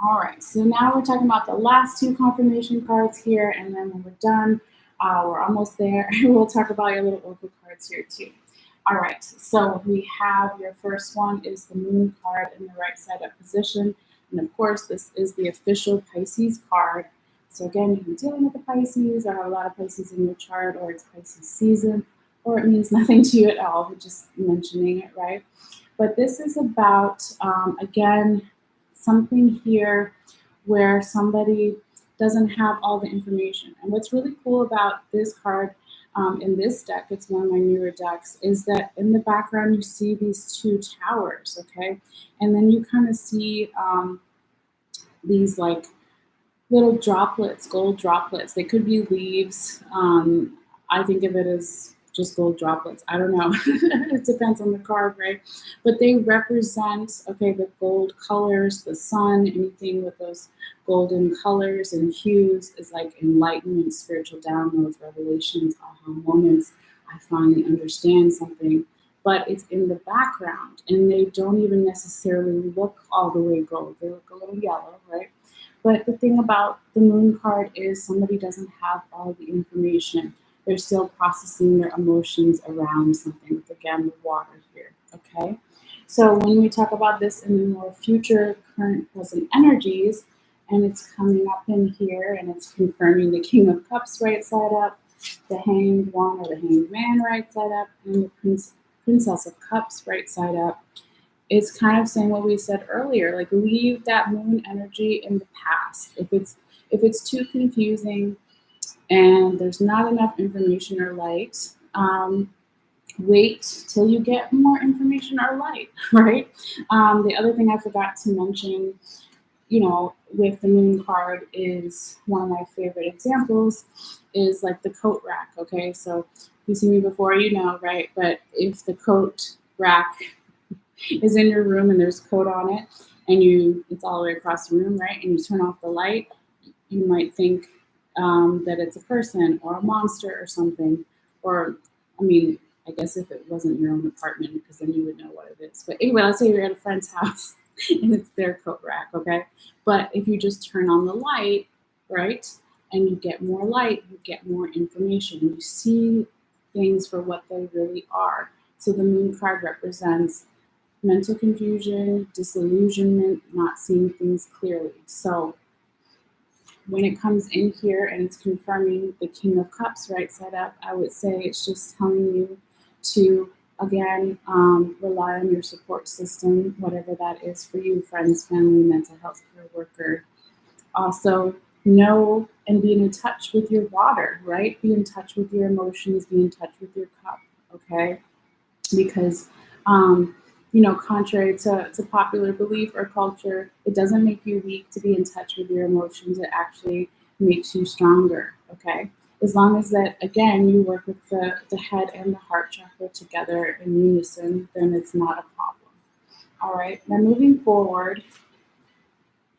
All right. So now we're talking about the last two confirmation cards here, and then when we're done, we're almost there. We'll talk about your little oracle cards here too. All right. So we have your first one is the Moon card in the right side up position. And of course, this is the official Pisces card. So again, you can be dealing with the Pisces or have a lot of Pisces in your chart, or it's Pisces season, or it means nothing to you at all. We're just mentioning it, right? But this is about, again, something here where somebody doesn't have all the information. And what's really cool about this card in this deck, it's one of my newer decks, is that in the background you see these two towers, okay? And then you kind of see these like little droplets, gold droplets. They could be leaves. I think of it as just gold droplets. I don't know. It depends on the card, right? But they represent, okay, the gold colors, the sun, anything with those golden colors and hues is like enlightenment, spiritual downloads, revelations, aha moments. I finally understand something. But it's in the background, and they don't even necessarily look all the way gold. They look a little yellow, right? But the thing about the Moon card is somebody doesn't have all the information. They're still processing their emotions around something with, again, the water here, okay? So when we talk about this in the more future, current, present energies, and it's coming up in here, and it's confirming the King of Cups right side up, the Hanged One or the Hanged Man right side up, and the Princess of Cups right side up. It's kind of saying what we said earlier, like leave that moon energy in the past. If it's too confusing and there's not enough information or light, wait till you get more information or light, right? The other thing I forgot to mention, with the moon card is one of my favorite examples is like the coat rack, okay? So if you see me before, right? But if the coat rack is in your room and there's a coat on it and it's all the way across the room, right? And you turn off the light, you might think that it's a person or a monster or something. Or, I guess if it wasn't your own apartment, because then you would know what it is. But anyway, let's say you're at a friend's house and it's their coat rack, okay? But if you just turn on the light, right, and you get more light, you get more information. You see things for what they really are. So the moon card represents mental confusion, disillusionment, not seeing things clearly. So when it comes in here and it's confirming the King of Cups right side up, I would say it's just telling you to, again, rely on your support system, whatever that is for you, friends, family, mental health care worker. Also, know and be in touch with your water, right? Be in touch with your emotions, be in touch with your cup, okay? Because contrary to popular belief or culture, it doesn't make you weak to be in touch with your emotions. It actually makes you stronger, okay? As long as that, again, you work with the head and the heart chakra together in unison, then it's not a problem. All right, now moving forward,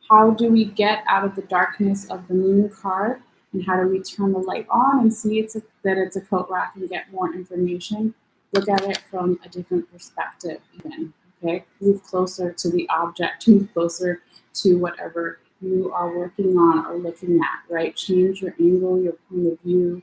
how do we get out of the darkness of the moon card? And how do we turn the light on and see that it's a coat rack and get more information? Look at it from a different perspective even, okay? Move closer to the object, move closer to whatever you are working on or looking at, right? Change your angle, your point of view,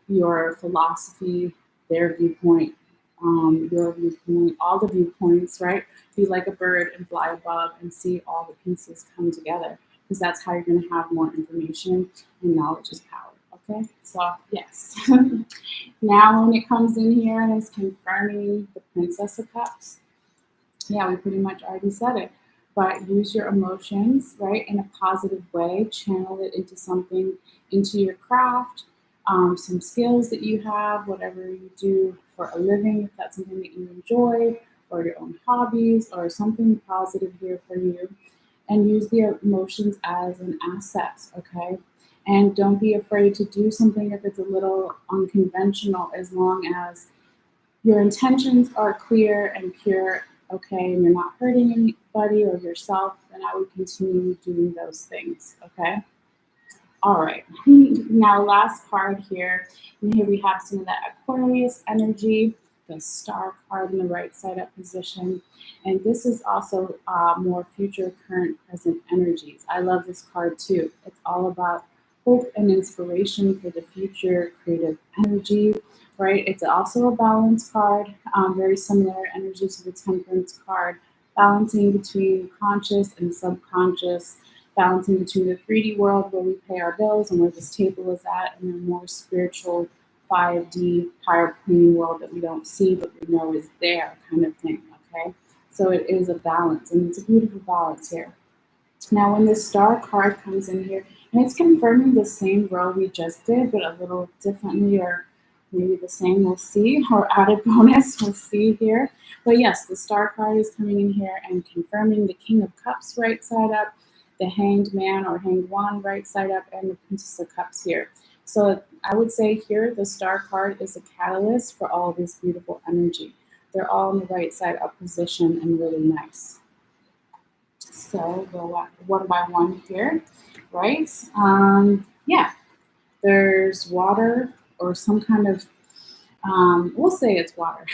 your philosophy, their viewpoint, your viewpoint, all the viewpoints, right? Be like a bird and fly above and see all the pieces come together, because that's how you're going to have more information, and knowledge is power. Okay, so yes. Now, when it comes in here and is confirming the Princess of Cups, yeah, we pretty much already said it. But use your emotions, right, in a positive way. Channel it into something, into your craft, some skills that you have, whatever you do for a living, if that's something that you enjoy, or your own hobbies, or something positive here for you. And use the emotions as an asset, okay? And don't be afraid to do something if it's a little unconventional, as long as your intentions are clear and pure, okay, and you're not hurting anybody or yourself, then I would continue doing those things, okay? All right, now last card here, and here we have some of that Aquarius energy, the star card in the right side up position, and this is also more future, current, present energies. I love this card too. It's all about hope and inspiration for the future, creative energy, right? It's also a balance card, very similar energy to the Temperance card, balancing between conscious and subconscious, balancing between the 3D world where we pay our bills and where this table is at, and the more spiritual 5D higher plane world that we don't see but we know is there, kind of thing. Okay, so it is a balance, and it's a beautiful balance here. Now, when the star card comes in here, and it's confirming the same row we just did, but a little differently, or maybe the same, we'll see, or added bonus, we'll see here. But yes, the star card is coming in here and confirming the King of Cups right side up, the Hanged Man or Hanged Wand right side up, and the Princess of Cups here. So I would say here the star card is a catalyst for all of this beautiful energy. They're all in the right side up position and really nice. So go one by one here, right? Yeah, there's water or some kind of, we'll say it's water.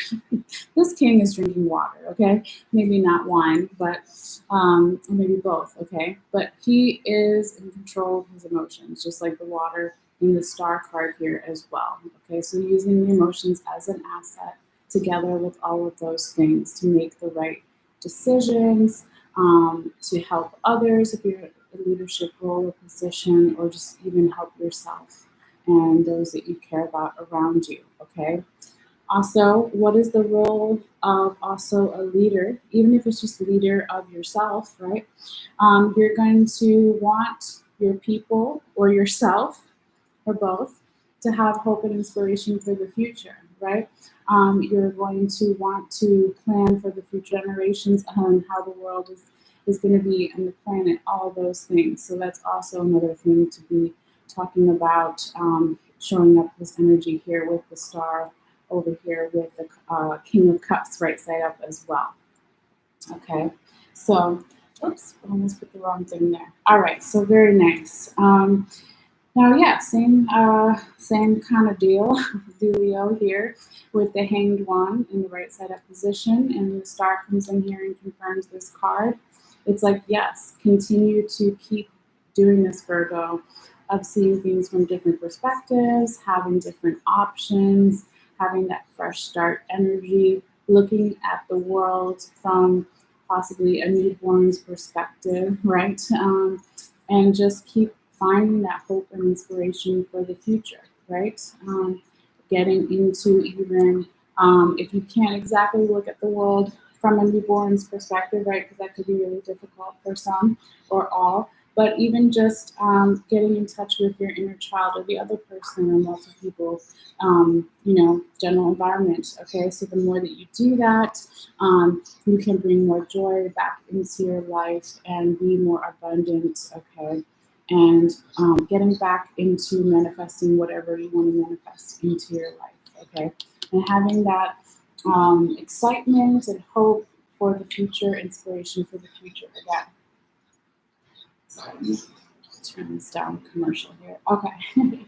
This king is drinking water, okay? Maybe not wine, but or maybe both, okay? But he is in control of his emotions, just like the water in the star card here as well, okay? So using the emotions as an asset together with all of those things to make the right decisions, to help others if you're in a leadership role or position, or just even help yourself and those that you care about around you, okay? Also, what is the role of also a leader, even if it's just a leader of yourself, right? You're going to want your people or yourself or both to have hope and inspiration for the future, right? You're going to want to plan for the future generations on how the world is going to be and the planet, all those things. So that's also another thing to be talking about, showing up this energy here with the star over here with the King of Cups right side up as well. Okay, so, oops, I almost put the wrong thing there. All right, so very nice. Now, yeah, same kind of dealio here with the Hanged Wand in the right side up position, and the star comes in here and confirms this card. It's like, yes, continue to keep doing this, Virgo, of seeing things from different perspectives, having different options, having that fresh start energy, looking at the world from possibly a newborn's perspective, right? And just keep finding that hope and inspiration for the future, right? Getting into even, if you can't exactly look at the world from a newborn's perspective, right? Because that could be really difficult for some or all. But even just getting in touch with your inner child or the other person or multiple people, general environment. Okay, so the more that you do that, you can bring more joy back into your life and be more abundant. Okay, and getting back into manifesting whatever you want to manifest into your life. Okay, and having that excitement and hope for the future, inspiration for the future again. So let me turn this down commercial here. Okay.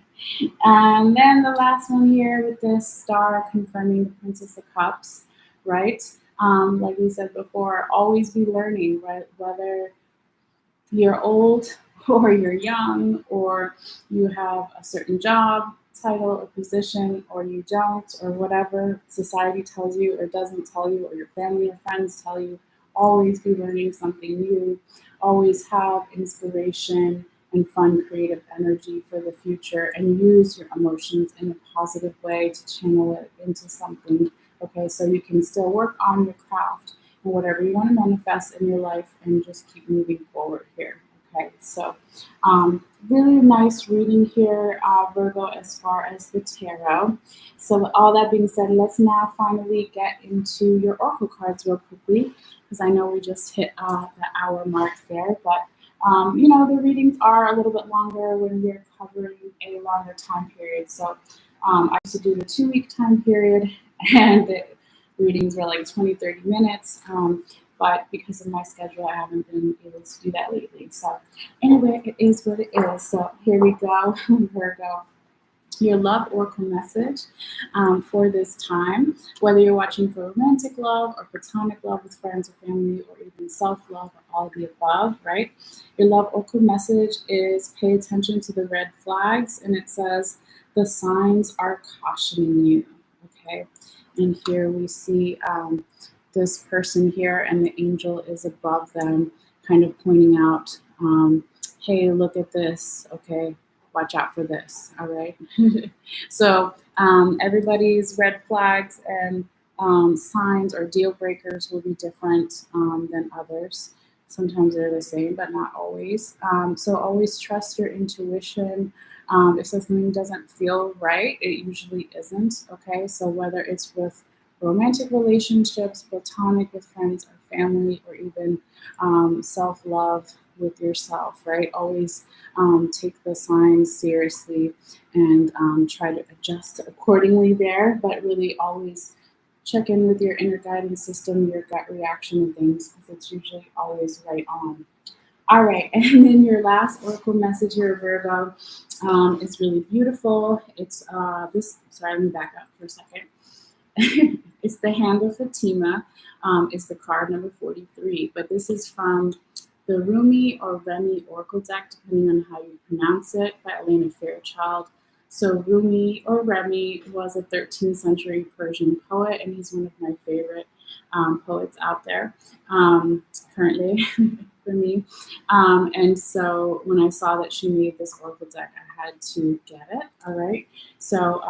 And then the last one here with this star confirming the Princess of Cups, right? Like we said before, always be learning, right? Whether you're old or you're young, or you have a certain job title or position, or you don't, or whatever society tells you or doesn't tell you, or your family or friends tell you, always be learning something new, always have inspiration and fun creative energy for the future, and use your emotions in a positive way to channel it into something. Okay, so you can still work on your craft and whatever you want to manifest in your life, and just keep moving forward here. Okay, so really nice reading here, Virgo, as far as the tarot. So, with all that being said, let's now finally get into your oracle cards real quickly, because I know we just hit the hour mark there. But the readings are a little bit longer when we're covering a longer time period. So, I used to do the 2 week time period, and the readings were like 20, 30 minutes. But because of my schedule, I haven't been able to do that lately. So, anyway, it is what it is. So, here we go, Virgo. Your love oracle message for this time, whether you're watching for romantic love or platonic love with friends or family, or even self-love, or all of the above, right? Your love oracle message is pay attention to the red flags, and it says the signs are cautioning you. Okay, and here we see this person here, and the angel is above them, kind of pointing out, hey, look at this. Okay, watch out for this. All right. So everybody's red flags and signs or deal breakers will be different than others. Sometimes they're the same, but not always. So always trust your intuition. If something doesn't feel right, it usually isn't. Okay. So whether it's with romantic relationships, platonic with friends or family, or even self-love with yourself, right? Always take the signs seriously, and try to adjust accordingly there, but really always check in with your inner guidance system, your gut reaction and things, because it's usually always right on. All right, and then your last oracle message here, Virgo, is really beautiful. It's this. Sorry, let me back up for a second. It's the Hand of Fatima. It's the card number 43, but this is from the Rumi or Remi Oracle deck, depending on how you pronounce it, by Elena Fairchild. So Rumi or Remi was a 13th century Persian poet, and he's one of my favorite poets out there currently for me. And so when I saw that she made this Oracle deck, I had to get it. All right. So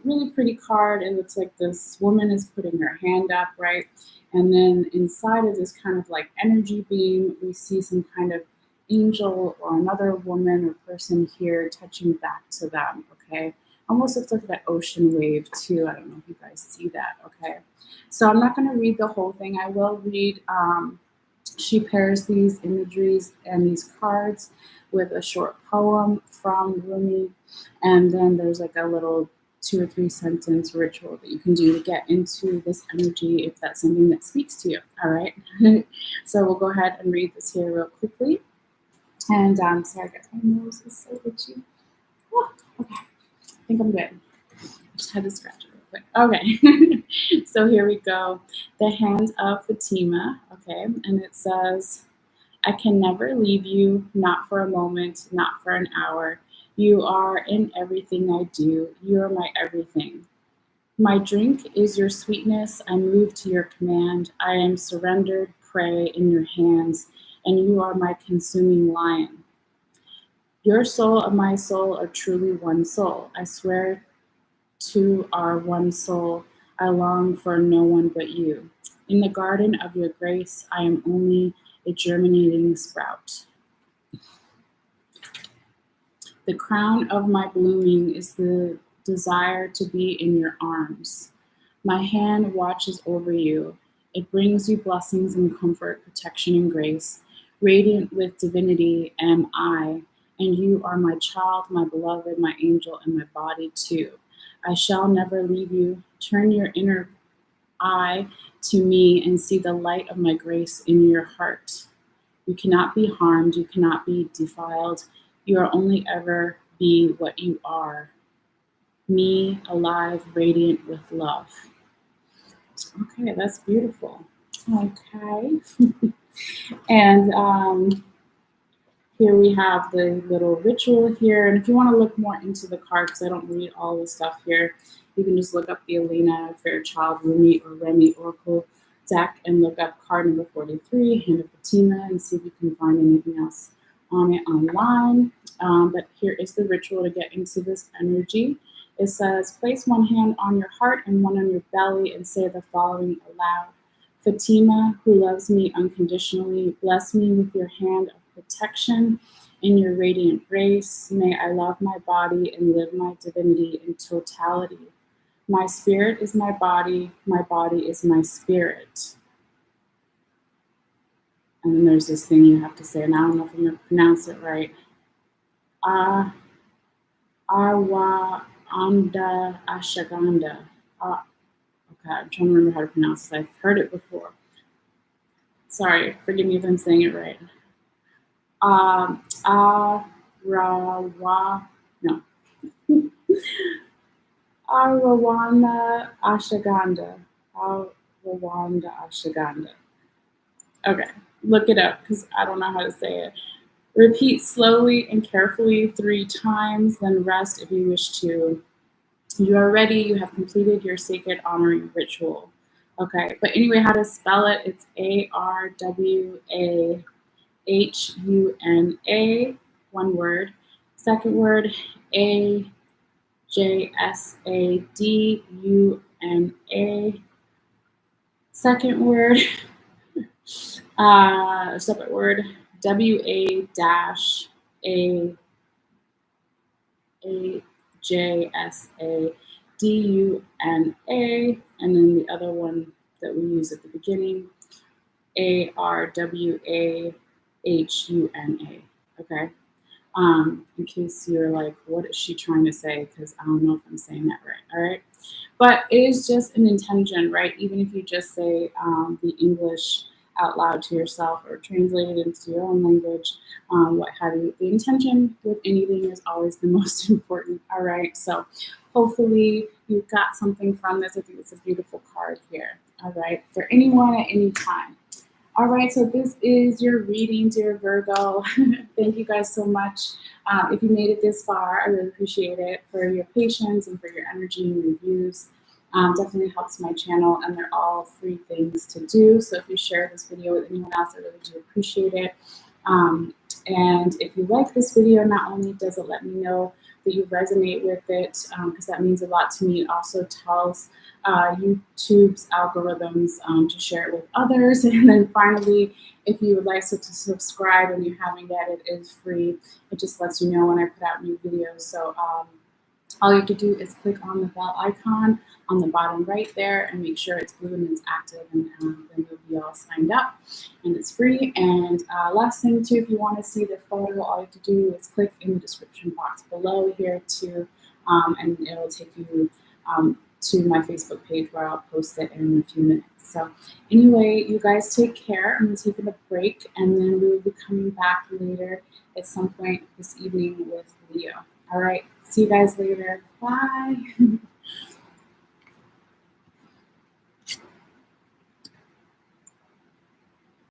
really pretty card. It looks like this woman is putting her hand up, right? And then inside of this kind of like energy beam, we see some kind of angel or another woman or person here touching back to them, okay? Almost looks like that ocean wave too. I don't know if you guys see that, okay? So I'm not gonna read the whole thing. I will read, she pairs these imageries and these cards with a short poem from Rumi, and then there's like a little 2 or 3 sentence ritual that you can do to get into this energy if that's something that speaks to you. All right. So we'll go ahead and read this here real quickly. And sorry, guys, my nose is so itchy. Oh, okay, I think I'm good. I just had to scratch it real quick. Okay. So here we go. The Hands of Fatima. Okay, and it says, I can never leave you, not for a moment, not for an hour. You are in everything I do. You are my everything. My drink is your sweetness. I move to your command. I am surrendered prey in your hands, and you are my consuming lion. Your soul and my soul are truly one soul. I swear to our one soul. I long for no one but you. In the garden of your grace, I am only a germinating sprout. The crown of my blooming is the desire to be in your arms. My hand watches over you. It brings you blessings and comfort, protection and grace. Radiant with divinity am I, and you are my child, my beloved, my angel, and my body too. I shall never leave you. Turn your inner eye to me and see the light of my grace in your heart. You cannot be harmed. You cannot be defiled. You are only ever be what you are. Me, alive, radiant with love. Okay, that's beautiful. Okay. And Here we have the little ritual here. And if you want to look more into the card, because I don't read all the stuff here, you can just look up the Elena Fairchild Rumi or Remy Oracle deck and look up card number 43, Hand of Fatima, and see if you can find anything else on it online. But here is the ritual to get into this energy. It says, place one hand on your heart and one on your belly and say the following aloud. Fatima, who loves me unconditionally, bless me with your hand of protection in your radiant grace. May I love my body and live my divinity in totality. My spirit is my body is my spirit. And then there's this thing you have to say, and I don't know if I'm going to pronounce it right. Awa Anda Ashaganda. Okay, I'm trying to remember how to pronounce this. I've heard it before. Sorry, forgive me if I'm saying it right. Arawana Ashaganda. Arawanda Ashaganda. Okay, look it up because I don't know how to say it. Repeat slowly and carefully 3 times, then rest if you wish to. You are ready. You have completed your sacred honoring ritual. Okay, but anyway, how to spell it? It's Arwahuna, one word. Second word, Ajsaduna. Second word, separate word, WAJSADUNA, and then the other one that we use at the beginning, ARWAHUNA. Okay. In case you're like, what is she trying to say? Because I don't know if I'm saying that right. All right. But it is just an intention, right? Even if you just say the English out loud to yourself or translate it into your own language, what have you. The intention with anything is always the most important. All right. So hopefully you got something from this. I think it's a beautiful card here. All right. For anyone at any time. All right, so this is your reading, dear Virgo. Thank you guys so much. If you made it this far, I really appreciate it for your patience and for your energy and reviews. Definitely helps my channel, and they're all free things to do. So if you share this video with anyone else, I really do appreciate it. And if you like this video, not only does it let me know that you resonate with it, because that means a lot to me, it also tells YouTube's algorithms to share it with others. And then finally, if you would like to subscribe and you haven't yet, it is free. It just lets you know when I put out new videos. So all you have to do is click on the bell icon on the bottom right there and make sure it's blue and it's active, and then you'll be all signed up, and it's free. And last thing too, if you want to see the photo, all you have to do is click in the description box below here too, and it'll take you to my Facebook page where I'll post it in a few minutes. So anyway, you guys take care. I'm taking a break, and then we will be coming back later at some point this evening with Leo. All right, see you guys later. Bye.